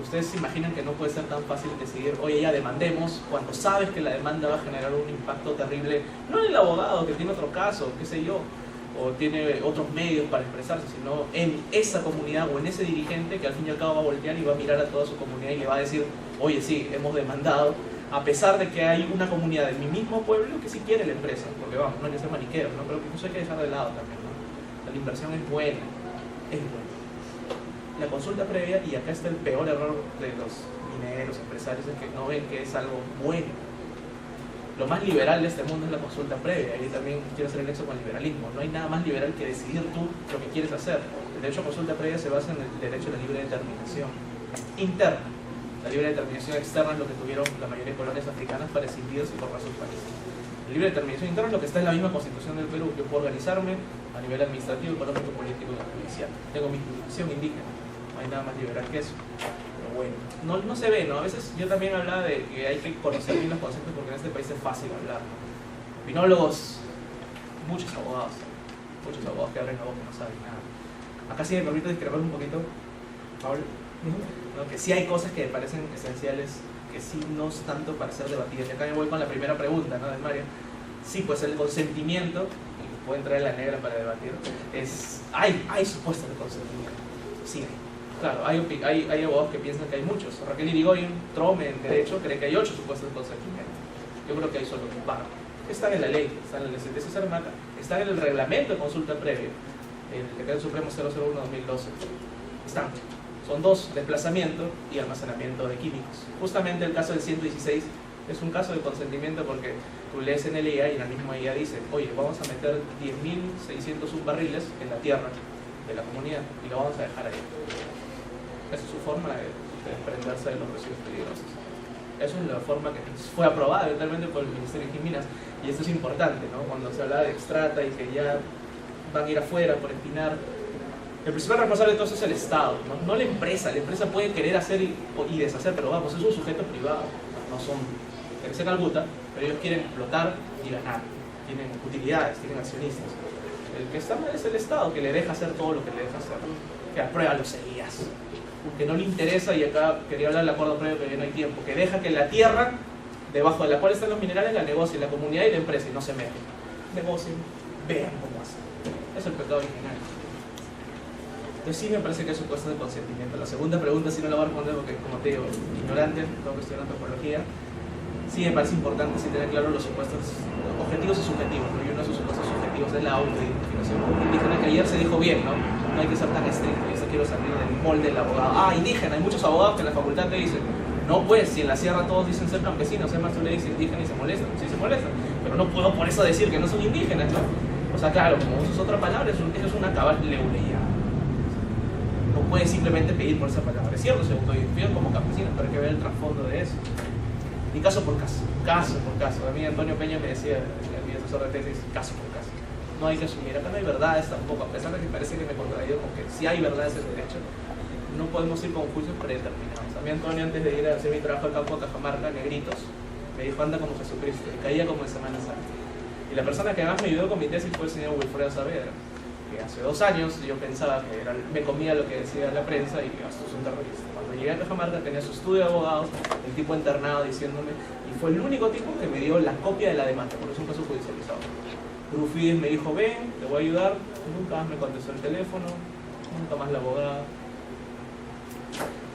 Ustedes se imaginan que no puede ser tan fácil decidir, oye, ya demandemos, cuando sabes que la demanda va a generar un impacto terrible, no en el abogado que tiene otro caso, qué sé yo, o tiene otros medios para expresarse, sino en esa comunidad o en ese dirigente que al fin y al cabo va a voltear y va a mirar a toda su comunidad y le va a decir, oye, sí, hemos demandado, a pesar de que hay una comunidad de mi mismo pueblo que sí quiere la empresa, porque vamos, no hay que ser maniqueos, ¿no? Pero que incluso hay que dejar de lado también, ¿no? La inversión es buena, es buena. La consulta previa, y acá está el peor error de los mineros, empresarios, es que no ven que es algo bueno. Lo más liberal de este mundo es la consulta previa, y también quiero hacer el nexo con el liberalismo. No hay nada más liberal que decidir tú lo que quieres hacer. El derecho a consulta previa se basa en el derecho a la libre determinación interna. La libre determinación externa es lo que tuvieron la mayoría de colonias africanas para escindirse y formar sus países. La libre determinación interna es lo que está en la misma constitución del Perú. Yo puedo organizarme a nivel administrativo, económico, político y judicial. Tengo mi jurisdicción indígena. No hay nada más liberal que eso. Pero bueno, no se ve, ¿no? A veces yo también hablaba de que hay que conocer bien los conceptos porque en este país es fácil hablar, ¿no? Opinólogos, muchos abogados que abren la boca y no saben nada. Acá sí me permito discrepar un poquito, Pablo, ¿no? Que sí hay cosas que me parecen esenciales, que sí no es tanto para ser debatidas. Y acá me voy con la primera pregunta, ¿no? De Mario. Sí, pues el consentimiento, y puedo entrar en la negra para debatir, hay supuestos de consentimiento. Sí, claro, hay abogados que piensan que hay muchos. Raquel Irigoyen, Trome en Derecho, cree que hay 8 supuestos de consentimiento. Yo creo que hay solo un par. Están en la ley, están en la sentencia Saramaca, están en el reglamento de consulta previa, el Decreto Supremo 001-2012. Están. Son 2, desplazamiento y almacenamiento de químicos. Justamente el caso del 116 es un caso de consentimiento porque tú lees en el IA y en el mismo IA dice, oye, vamos a meter 10.600 subbarriles en la tierra de la comunidad y lo vamos a dejar ahí. Esa es su forma de desprenderse de los residuos peligrosos. Esa es la forma que fue aprobada eventualmente por el Ministerio de Minas, y esto es importante, ¿no? Cuando se habla de extrata y que ya van a ir afuera por espinar, el principal responsable de todo eso es el Estado, no la empresa. La empresa puede querer hacer y deshacer, pero vamos, es un sujeto privado, no son se calbuta, pero ellos quieren explotar y ganar, tienen utilidades, tienen accionistas. El que está mal es el Estado, que le deja hacer todo lo que le deja hacer, que aprueba los EIAs, que no le interesa, y acá quería hablar del acuerdo previo que ya no hay tiempo, que deja que la tierra debajo de la cual están los minerales la negocie la comunidad y la empresa y no se meten. Negocien, vean cómo hacen. Es el pecado original. Entonces sí me parece que es supuesto de consentimiento. La segunda pregunta sí no la voy a responder porque, como te digo, ignorante, tengo que estudiar antropología. Sí me parece importante sí tener claro los supuestos objetivos y subjetivos, ¿no? Y uno de esos supuestos subjetivos es la autoidentificación indígena, que ayer se dijo bien, ¿no? No hay que ser tan estricto. Yo quiero salir del molde del abogado. Indígena, hay muchos abogados que en la facultad te dicen, no, pues, si en la sierra todos dicen ser campesinos, además tú le dices indígena y se molestan. Sí se molestan, pero no puedo por eso decir que no son indígenas, ¿no? O sea, claro, como usas otra palabra, eso es una cabal leuleya. No puedes simplemente pedir por esa palabra. Es cierto, se autoidentifican como campesinos, pero hay que ver el trasfondo de eso. Y caso por caso, caso por caso. A mí Antonio Peña me decía, mi asesor de tesis, caso por caso. No hay que asumir, acá no hay verdades tampoco, a pesar de que parece que me he contraído con que si hay verdades en derecho, no podemos ir con juicios predeterminados. A mí Antonio, antes de ir a hacer mi trabajo al campo de Cajamarca, Negritos, me dijo, anda como Jesucristo, y caía como en Semana Santa. Y la persona que además me ayudó con mi tesis fue el señor Wilfredo Saavedra, que hace 2 años yo pensaba que me comía lo que decía la prensa y que esto es un terrorista. Cuando llegué a Cajamarca tenía su estudio de abogados, el tipo internado diciéndome, y fue el único tipo que me dio la copia de la demanda, porque es un caso judicializado. Rufides me dijo, ven, te voy a ayudar, nunca más me contestó el teléfono, nunca más la abogada.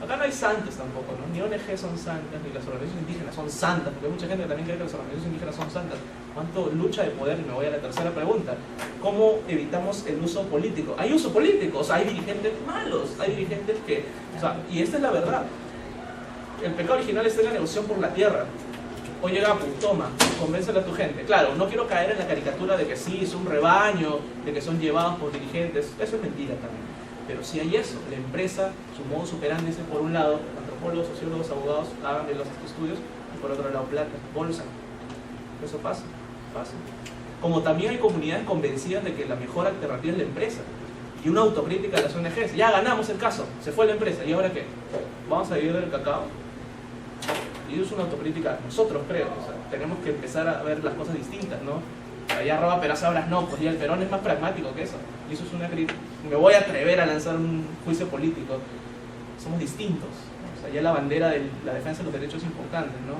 Acá no hay santos tampoco, ¿no? Ni ONG son santas, ni las organizaciones indígenas son santas, porque hay mucha gente que también cree que las organizaciones indígenas son santas. ¿Cuánto lucha de poder? Y me voy a la tercera pregunta. ¿Cómo evitamos el uso político? Hay uso político, o sea, hay dirigentes malos, hay dirigentes que... O sea, y esta es la verdad. El pecado original está en la negociación por la tierra. Oye, Gapu, toma, convéncele a tu gente. Claro, no quiero caer en la caricatura de que sí, es un rebaño, de que son llevados por dirigentes. Eso es mentira también. Pero si hay eso, la empresa, su modo operandi es por un lado, antropólogos, sociólogos, abogados, hagan de los estudios, y por otro lado plata, bolsa. Eso pasa. Como también hay comunidades convencidas de que la mejor alternativa es la empresa. Y una autocrítica de las ONGs. Ya ganamos el caso, se fue la empresa. ¿Y ahora qué? ¿Vamos a vivir del cacao? Y eso es una autocrítica, nosotros creo. O sea, tenemos que empezar a ver las cosas distintas, ¿no? Allá roba perazabras, no, pues ya el Perón es más pragmático que eso. Y eso es una crítica. Me voy a atrever a lanzar un juicio político. Somos distintos. O sea, ya la bandera de la defensa de los derechos es importante, ¿no?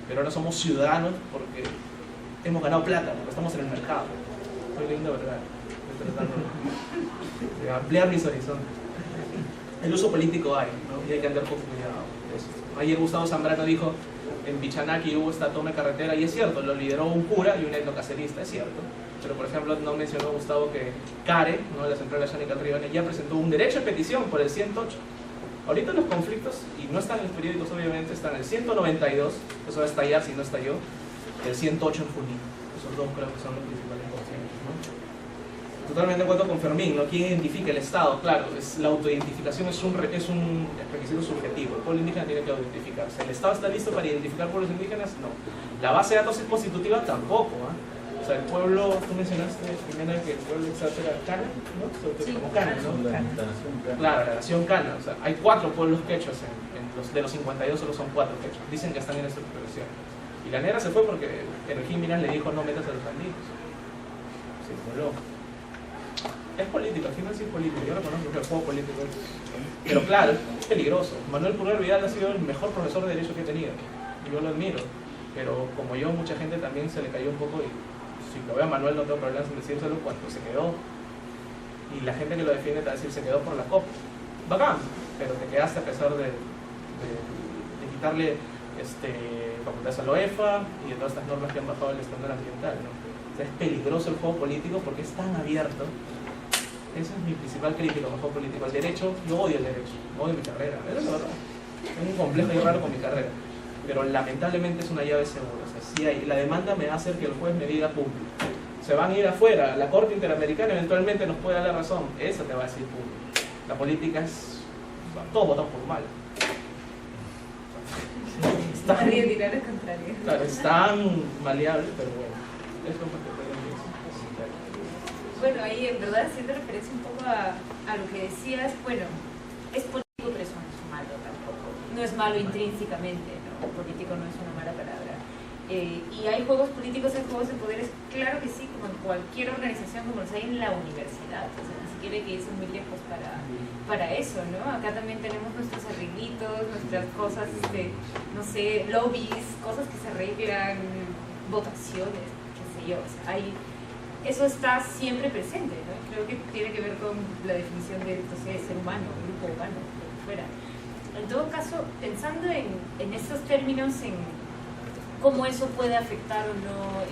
Pero ahora somos ciudadanos porque hemos ganado plata, porque estamos en el mercado. Estoy leyendo verdad. Estoy tratando de ampliar mis horizontes. El uso político hay, ¿no? Y hay que andar con cuidado. Ayer Gustavo Zambrano dijo, en Pichanaki hubo esta toma de carretera, y es cierto, lo lideró un cura y un etnocacerista, es cierto. Pero, por ejemplo, no mencionó Gustavo que CARE, ¿no?, la Central Yánica Tribane, ya presentó un derecho de petición por el 108. Ahorita los conflictos, y no están en los periódicos obviamente, están el 192, eso va a estallar si no estalló, el 108 en Junín. Esos dos creo que son los principales conflictos, ¿no? Totalmente de acuerdo con Fermín, ¿no? ¿Quién identifica el Estado? Claro, la autoidentificación es un requisito subjetivo. El pueblo indígena tiene que autoidentificarse. ¿El Estado está listo para identificar pueblos indígenas? No. ¿La base de datos es constitutiva? Tampoco. O sea, el pueblo, tú mencionaste, Jimena, que el pueblo exacto era Cana, ¿no? Sí, como Cana, ¿no? Claro, la nación Cana. O sea, hay 4 pueblos quechuas, de los 52 solo son 4 quechuas. Dicen que están en esta expresión. Y la negra se fue porque el Jiménez le dijo no metas a los bandidos. Se voló. Es político, al final sí es político. Yo reconozco que el juego político es... Pero claro, es peligroso. Manuel Purrer Vidal ha sido el mejor profesor de Derecho que he tenido. Y yo lo admiro. Pero como yo, mucha gente también se le cayó un poco. Y si lo veo a Manuel no tengo problemas en decírselo cuando se quedó. Y la gente que lo defiende te va a decir se quedó por la COP. Bacán, pero te quedaste a pesar de quitarle facultades a la OEFA y de todas estas normas que han bajado el estándar ambiental, ¿no? O sea, es peligroso el juego político porque es tan abierto. Esa es mi principal crítica al juego político. El derecho, yo odio el derecho, no odio mi carrera, eso es la verdad. Tengo un complejo y raro con mi carrera, pero lamentablemente es una llave segura. O sea, si hay, la demanda me va a hacer que el juez me diga público. Se van a ir afuera, la Corte Interamericana eventualmente nos puede dar la razón, esa te va a decir público. La política es, todos votamos por mal. Claro, es tan maleable, pero bueno, es lo que podemos decir. Bueno, ahí en verdad haciendo referencia un poco a lo que decías, bueno, es político, pero eso no es malo tampoco. No es malo intrínsecamente, ¿no? Político no es una mala palabra. Y hay juegos políticos, hay juegos de poderes, claro que sí, como en cualquier organización, como los hay en la universidad. O sea, ni siquiera hay que irse muy lejos para eso, ¿no? Acá también tenemos nuestros arreglitos, nuestras cosas, no sé, lobbies, cosas que se arreglan, votaciones, qué sé yo. O sea, eso está siempre presente, ¿no? Creo que tiene que ver con la definición de, no sé, ser humano, grupo humano, lo que fuera. En todo caso, pensando en estos términos, en cómo eso puede afectar o no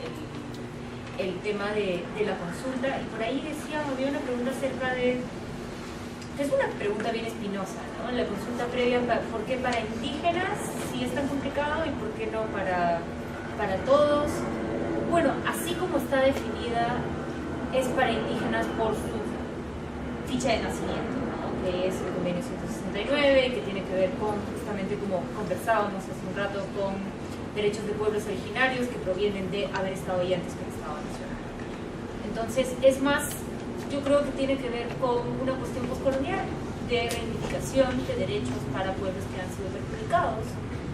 el tema de la consulta, y por ahí había una pregunta acerca de, es una pregunta bien espinosa, ¿no? La consulta previa, ¿por qué para indígenas sí es tan complicado y por qué no para todos? Bueno, así como está definida, es para indígenas por su ficha de nacimiento, ¿no? Que es el convenio 169, que tiene que ver con, justamente como conversábamos hace un rato, con derechos de pueblos originarios que provienen de haber estado ahí antes que el Estado Nacional. Entonces, es más, yo creo que tiene que ver con una cuestión postcolonial de reivindicación de derechos para pueblos que han sido perjudicados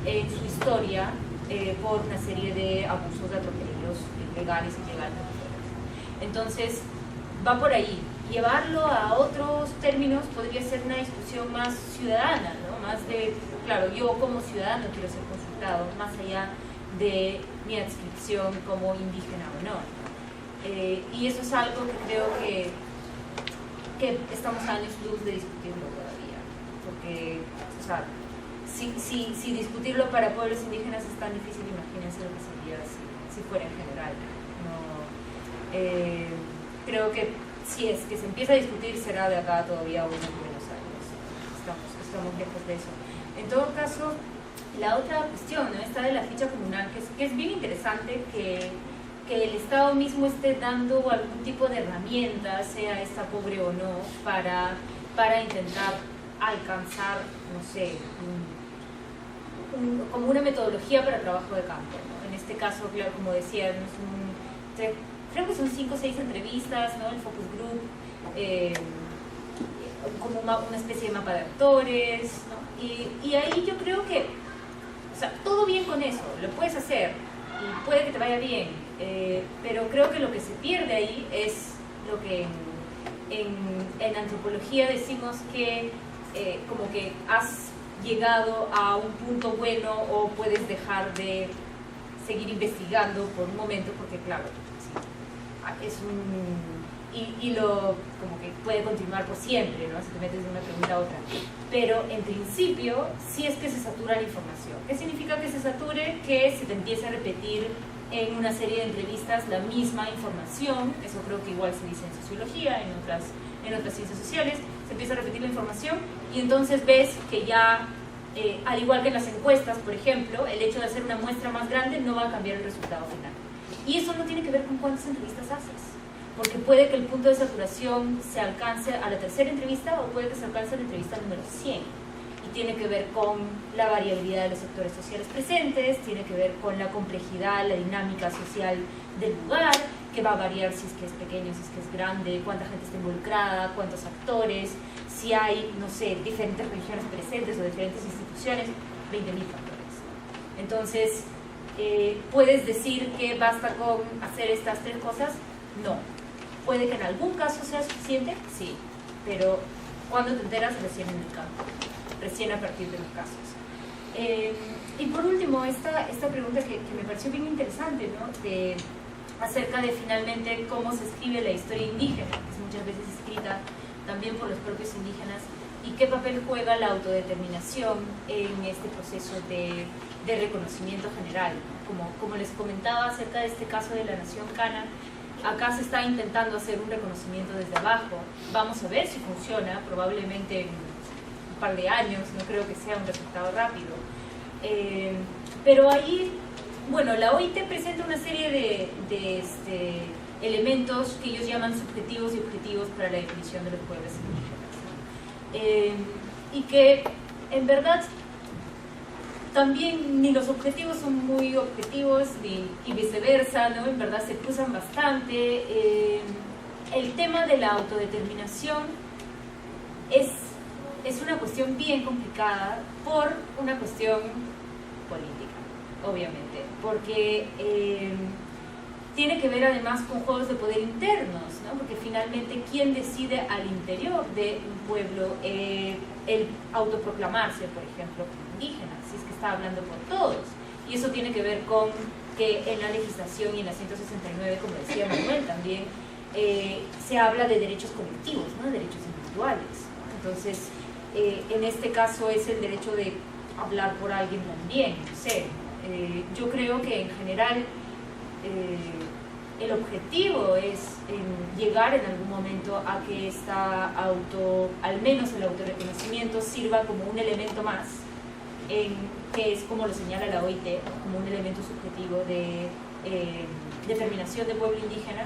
en su historia por una serie de abusos, de atropellos legales y ilegales. Entonces, va por ahí. Llevarlo a otros términos podría ser una discusión más ciudadana, ¿no? Más de, claro, yo como ciudadano quiero ser consultado, más allá de mi adscripción como indígena o no. Y eso es algo que creo que estamos a años luz de discutirlo todavía, porque porque, o sea, si discutirlo para pueblos indígenas es tan difícil, imagínense lo que sería si fuera en general, ¿no? Creo que si es que se empieza a discutir será de acá todavía unos buenos años, estamos lejos de eso. En todo caso, la otra cuestión, ¿no? Esta de la ficha comunal, que es bien interesante que el Estado mismo esté dando algún tipo de herramienta, sea esta pobre o no, para intentar alcanzar, no sé, como una metodología para trabajo de campo, ¿no? En este caso, claro, como decía, creo que son 5 o 6 entrevistas, ¿no? El focus group, como una especie de mapa de actores, ¿no? Y ahí yo creo que, o sea, todo bien con eso, lo puedes hacer y puede que te vaya bien, pero creo que lo que se pierde ahí es lo que en antropología decimos que como que has llegado a un punto bueno o puedes dejar de seguir investigando por un momento, porque claro, sí, es un hilo como que puede continuar por siempre, ¿no? Si te metes de una pregunta a otra, pero en principio sí es que se satura la información. ¿Qué significa que se sature? Que se te empiece a repetir en una serie de entrevistas la misma información. Eso creo que igual se dice en sociología, en otras ciencias sociales, se empieza a repetir la información y entonces ves que ya, al igual que en las encuestas, por ejemplo, el hecho de hacer una muestra más grande no va a cambiar el resultado final. Y eso no tiene que ver con cuántas entrevistas haces, porque puede que el punto de saturación se alcance a la tercera entrevista o puede que se alcance a la entrevista número 100. Y tiene que ver con la variabilidad de los sectores sociales presentes, tiene que ver con la complejidad, la dinámica social del lugar, que va a variar si es que es pequeño, si es que es grande, cuánta gente está involucrada, cuántos actores, si hay, no sé, diferentes religiones presentes o diferentes instituciones, 20.000 factores. Entonces, ¿puedes decir que basta con hacer estas 3 cosas? No. Puede que en algún caso sea suficiente, sí, pero cuando te enteras, recién en el campo, recién a partir de los casos. Y por último, esta pregunta que me pareció bien interesante, ¿no? Acerca de finalmente cómo se escribe la historia indígena, que es muchas veces escrita también por los propios indígenas, y qué papel juega la autodeterminación en este proceso de reconocimiento general. Como les comentaba acerca de este caso de la nación Kana, acá se está intentando hacer un reconocimiento desde abajo. Vamos a ver si funciona, probablemente en un par de años, no creo que sea un resultado rápido. Pero ahí, bueno, la OIT presenta una serie de elementos que ellos llaman subjetivos y objetivos para la definición de los pueblos indígenas. Y que, en verdad, también ni los objetivos son muy objetivos y viceversa, ¿no? En verdad se cruzan bastante. El tema de la autodeterminación es una cuestión bien complicada por una cuestión política, obviamente, porque tiene que ver además con juegos de poder internos, ¿no? Porque finalmente, ¿quién decide al interior de un pueblo el autoproclamarse, por ejemplo, como indígena? Si es que está hablando por todos. Y eso tiene que ver con que en la legislación y en la 169, como decía Manuel también, se habla de derechos colectivos, ¿no? De derechos individuales. Entonces, en este caso es el derecho de hablar por alguien también, no sé. Yo creo que en general el objetivo es llegar en algún momento a que al menos el autorreconocimiento sirva como un elemento más, que es como lo señala la OIT, como un elemento subjetivo de determinación de pueblo indígena,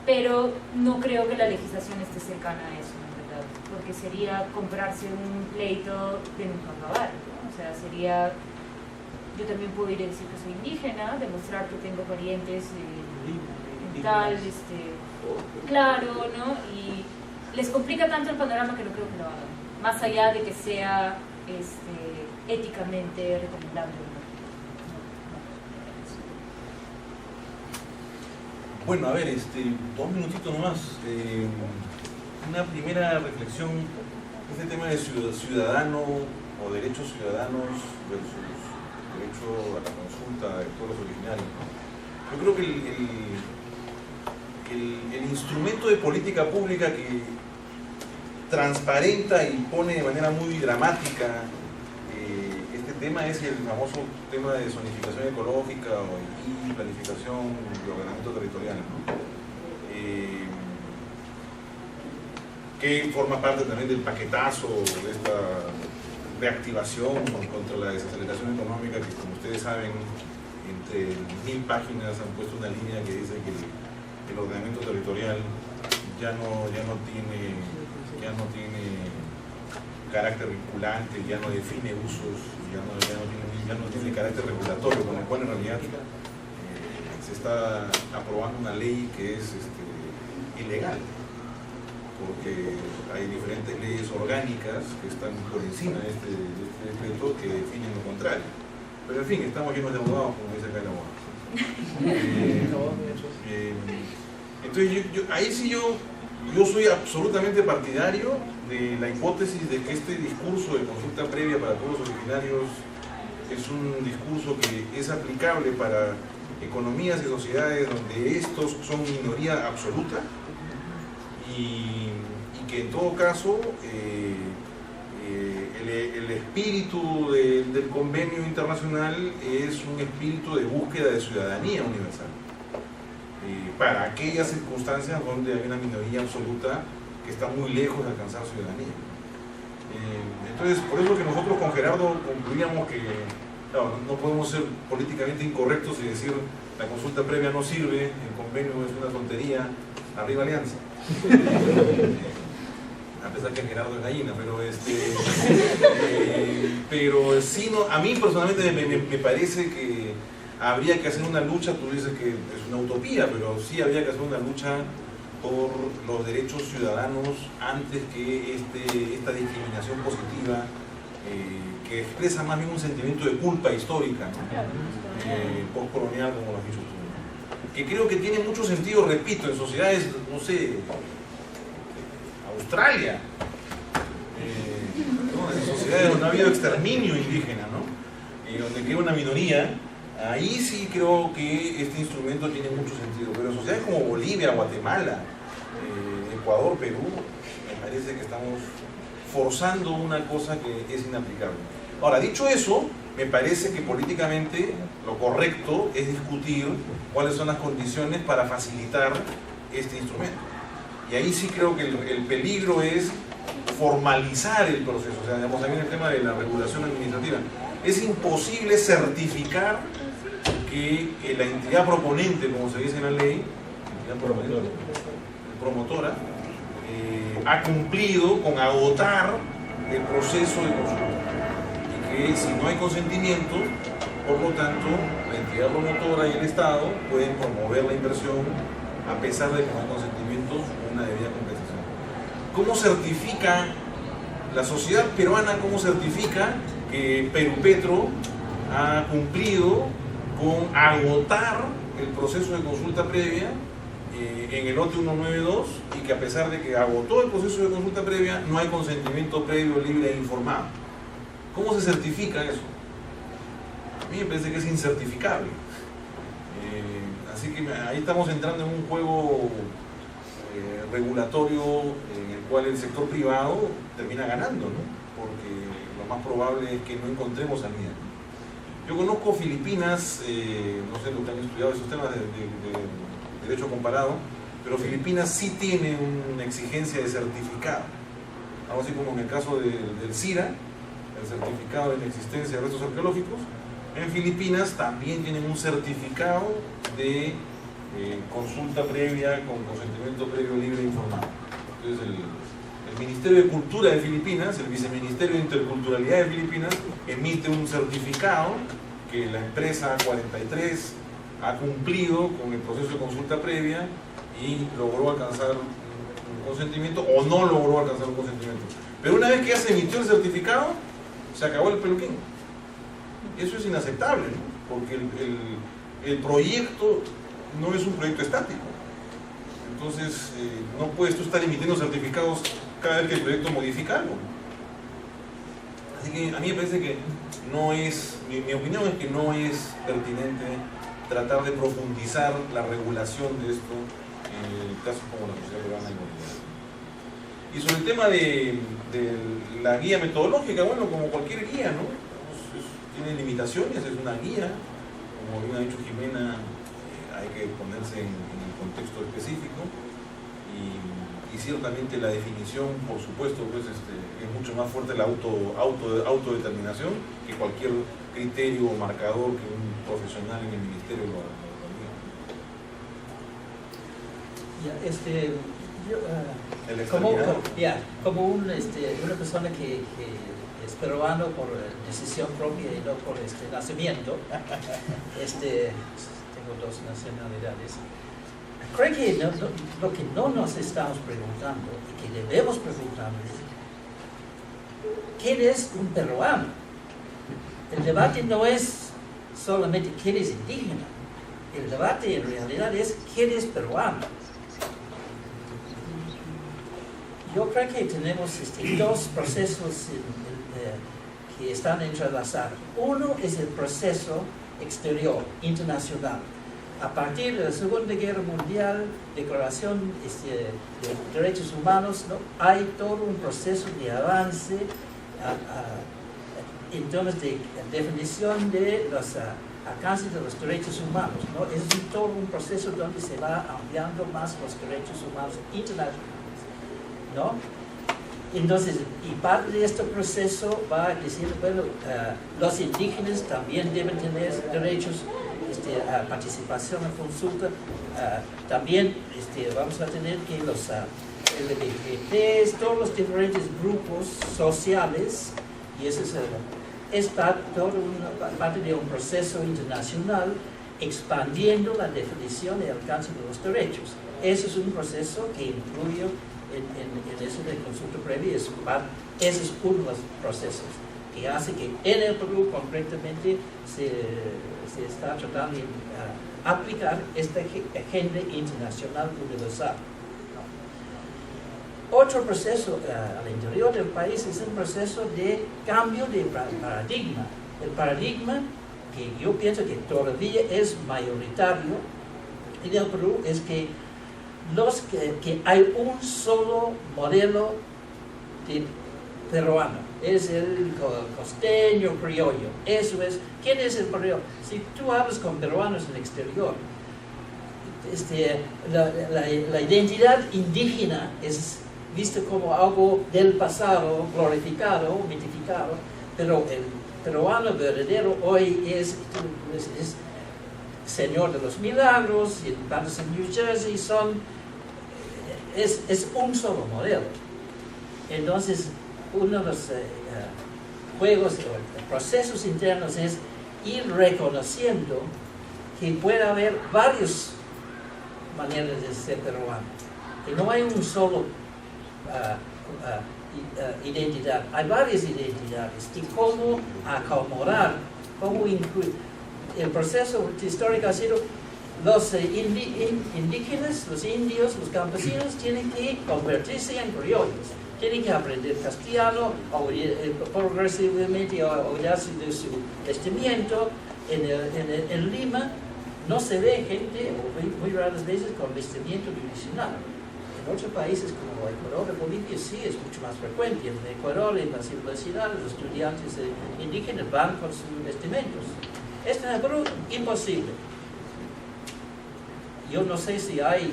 pero no creo que la legislación esté cercana a eso, en verdad, porque sería comprarse un pleito de nunca acabar, ¿no? O sea, sería, yo también puedo ir a decir que soy indígena, demostrar que tengo parientes en tal, claro, ¿no? Y les complica tanto el panorama que no creo que lo hagan, más allá de que sea éticamente recomendable. Bueno, a ver, 2 minutitos nomás. Una primera reflexión, este tema de ciudadano o derechos ciudadanos versus derecho a la consulta de pueblos originarios. Yo creo que el instrumento de política pública transparenta y pone de manera muy dramática este tema es el famoso tema de zonificación ecológica y planificación de ordenamiento territorial, ¿no? Que forma parte también del paquetazo de esta reactivación contra la desaceleración económica que, como ustedes saben, entre 1000 páginas han puesto una línea que dice que el ordenamiento territorial ya no tiene carácter vinculante, ya no define usos, ya no tiene carácter regulatorio, con el cual en realidad se está aprobando una ley que es ilegal, porque hay diferentes leyes orgánicas que están por encima de este decreto que definen lo contrario. Pero en fin, estamos llenos de abogados, como dice acá el abogado. Entonces, ahí sí yo soy absolutamente partidario de la hipótesis de que este discurso de consulta previa para pueblos originarios es un discurso que es aplicable para economías y sociedades donde estos son minoría absoluta y que en todo caso el espíritu del convenio internacional es un espíritu de búsqueda de ciudadanía universal para aquellas circunstancias donde hay una minoría absoluta que está muy lejos de alcanzar ciudadanía. Entonces, por eso que nosotros con Gerardo concluíamos que claro, no podemos ser políticamente incorrectos y decir la consulta previa no sirve, el convenio es una tontería, arriba Alianza. A pesar que Gerardo es gallina, pero sí, no, a mí personalmente me parece que habría que hacer una lucha. Tú dices que es una utopía, pero sí habría que hacer una lucha por los derechos ciudadanos antes que esta discriminación positiva que expresa más bien un sentimiento de culpa histórica, ¿no? Postcolonial, como lo has dicho tú, ¿no? Que creo que tiene mucho sentido, repito, en sociedades, no sé, Australia, ¿no? En sociedades donde ha habido exterminio indígena, ¿no? Donde queda una minoría, ahí sí creo que este instrumento tiene mucho sentido, pero en sociedades como Bolivia, Guatemala, Ecuador, Perú, me parece que estamos forzando una cosa que es inaplicable. Ahora, dicho eso, me parece que políticamente lo correcto es discutir cuáles son las condiciones para facilitar este instrumento. Y ahí sí creo que el peligro es formalizar el proceso. O sea, digamos, también el tema de la regulación administrativa. Es imposible certificar que la entidad proponente, como se dice en la ley, promotora, ha cumplido con agotar el proceso de consulta. Y que si no hay consentimiento, por lo tanto, la entidad promotora y el Estado pueden promover la inversión a pesar de que no hay consentimiento o una debida compensación. ¿Cómo certifica la sociedad peruana, cómo certifica que Perupetro ha cumplido con agotar el proceso de consulta previa en el lote 192 y que a pesar de que agotó el proceso de consulta previa no hay consentimiento previo, libre e informado? ¿Cómo se certifica eso? A mí me parece que es incertificable. Así que ahí estamos entrando en un juego regulatorio en el cual el sector privado termina ganando, ¿no? Porque lo más probable es que no encontremos salida. Yo conozco Filipinas, no sé lo que han estudiado esos temas de derecho comparado, pero Filipinas sí tiene una exigencia de certificado, algo así como en el caso del CIRA, el certificado de la existencia de restos arqueológicos. En Filipinas también tienen un certificado de consulta previa con consentimiento previo, libre e informado. Entonces el Ministerio de Cultura de Filipinas, el Viceministerio de Interculturalidad de Filipinas, emite un certificado que la empresa 43 ha cumplido con el proceso de consulta previa y logró alcanzar un consentimiento o no logró alcanzar un consentimiento. Pero una vez que ya se emitió el certificado, se acabó el peluquín. Eso es inaceptable, ¿no? Porque el proyecto no es un proyecto estático. Entonces, no puedes tú estar emitiendo certificados cada vez que el proyecto modifica algo. Así que a mí me parece que no es, mi opinión es que no es pertinente tratar de profundizar la regulación de esto en casos como la sociedad peruana y boliviana. Y sobre el tema de la guía metodológica, bueno, como cualquier guía, ¿no? Tiene limitaciones, es una guía, como bien ha dicho Jimena, hay que ponerse en el contexto específico y ciertamente la definición, por supuesto, pues, es mucho más fuerte la autodeterminación que cualquier criterio o marcador que un profesional en el ministerio lo diga. Como una persona que es peruano por decisión propia y no por nacimiento, tengo dos nacionalidades. Creo que lo que no nos estamos preguntando y que debemos preguntarnos es ¿quién es un peruano? El debate no es solamente quién es indígena, el debate en realidad es quién es peruano. Yo creo que tenemos dos procesos que están entrelazados. Uno es el proceso exterior, internacional. A partir de la Segunda Guerra Mundial, Declaración de Derechos Humanos, ¿no? Hay todo un proceso de avance en términos de definición de los alcances de los derechos humanos, ¿no? Es todo un proceso donde se va ampliando más los derechos humanos internacionales, ¿no? Entonces, y parte de este proceso va a decir, bueno, los indígenas también deben tener derechos a participación en consulta, también vamos a tener que los LGBTs, todos los diferentes grupos sociales, y eso es toda una parte de un proceso internacional expandiendo la definición y alcance de los derechos. Ese es un proceso que incluye en eso de consulta previa, ese es uno de los procesos que hace que en el Perú concretamente se está tratando de aplicar esta agenda internacional universal. Otro proceso al interior del país es un proceso de cambio de paradigma. El paradigma que yo pienso que todavía es mayoritario en el Perú es que hay un solo modelo de peruano, es el costeño criollo. Eso es, ¿quién es el criollo? Si tú hablas con peruanos en el exterior, la identidad indígena es vista como algo del pasado, glorificado, mitificado, pero el peruano verdadero hoy es Señor de los Milagros, y en Patterson, New Jersey, es un solo modelo. Entonces, uno de los juegos o procesos internos es ir reconociendo que puede haber varias maneras de ser peruano, que no hay un solo identidad, hay varias identidades, y cómo acomodar, cómo incluir. El proceso histórico ha sido los indígenas, los indios, los campesinos tienen que convertirse en criollos, tienen que aprender castellano, progresivamente olvidarse de su vestimiento. En Lima no se ve gente, o muy raras veces, con vestimiento tradicional. En otros países como Ecuador y Bolivia sí es mucho más frecuente. En Ecuador, en las universidades, los estudiantes indígenas van con sus vestimentos. En el Perú, imposible. Yo no sé si hay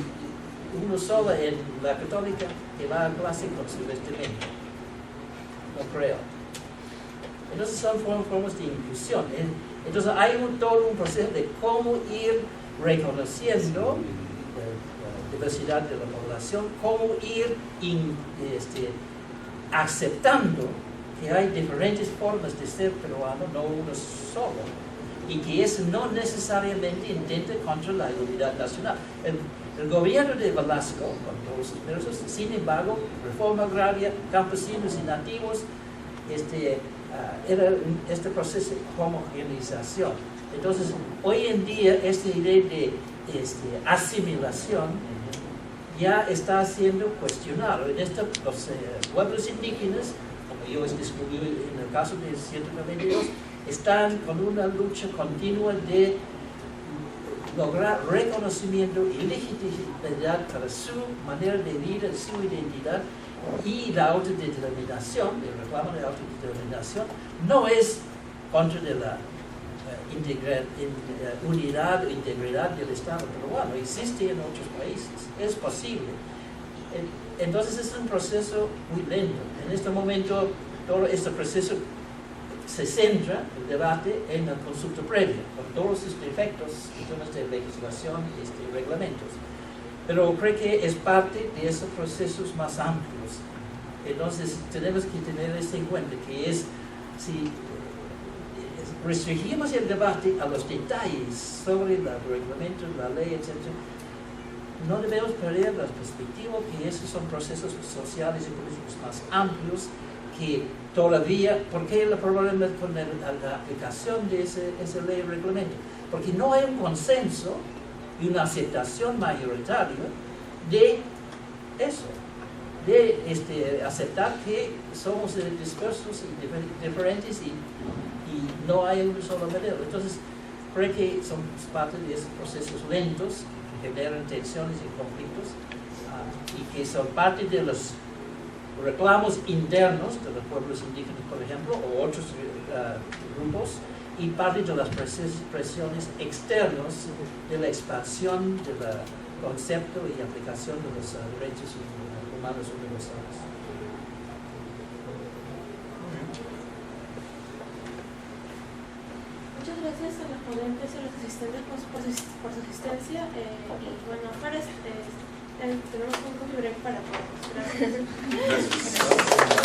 uno solo en la católica que va a clase con su vestimenta. No creo. Entonces son formas de inclusión. Entonces hay todo un proceso de cómo ir reconociendo la diversidad de la población, cómo ir aceptando que hay diferentes formas de ser peruano, no uno solo, y que eso no necesariamente intenta contra la unidad nacional. El gobierno de Velasco, con todos sus versos, sin embargo, reforma agraria, campesinos y nativos, era este proceso de homogenización. Entonces, hoy en día, esta idea de asimilación ya está siendo cuestionado. En los pueblos indígenas, como yo descubrí en el caso de 192, están con una lucha continua de lograr reconocimiento y legitimidad para su manera de vida, su identidad, Y la autodeterminación, el reclamo de autodeterminación, no es contra de la unidad o integridad del Estado peruano, existe en otros países, es posible. Entonces es un proceso muy lento. En este momento todo este proceso se centra, el debate, en el consulta previa, con todos sus defectos en temas de legislación y reglamentos. Pero creo que es parte de esos procesos más amplios. Entonces tenemos que tener esto en cuenta, que es, si restringimos el debate a los detalles sobre el reglamento, la ley, etc., no debemos perder la perspectiva que esos son procesos sociales y políticos más amplios que todavía, ¿por qué el problema con la aplicación de esa ley y reglamento? Porque no hay un consenso y una aceptación mayoritaria de eso, de aceptar que somos dispersos y diferentes y no hay un solo modelo. Entonces, creo que son parte de esos procesos lentos que generan tensiones y conflictos y que son parte de los reclamos internos de los pueblos indígenas, por ejemplo, o otros grupos, y parte de las presiones externas de la expansión del concepto y aplicación de los derechos humanos universales. Muchas gracias a los ponentes y a los asistentes por su asistencia. Y bueno, Fares, tenemos un coffee break para todos. Gracias. Gracias.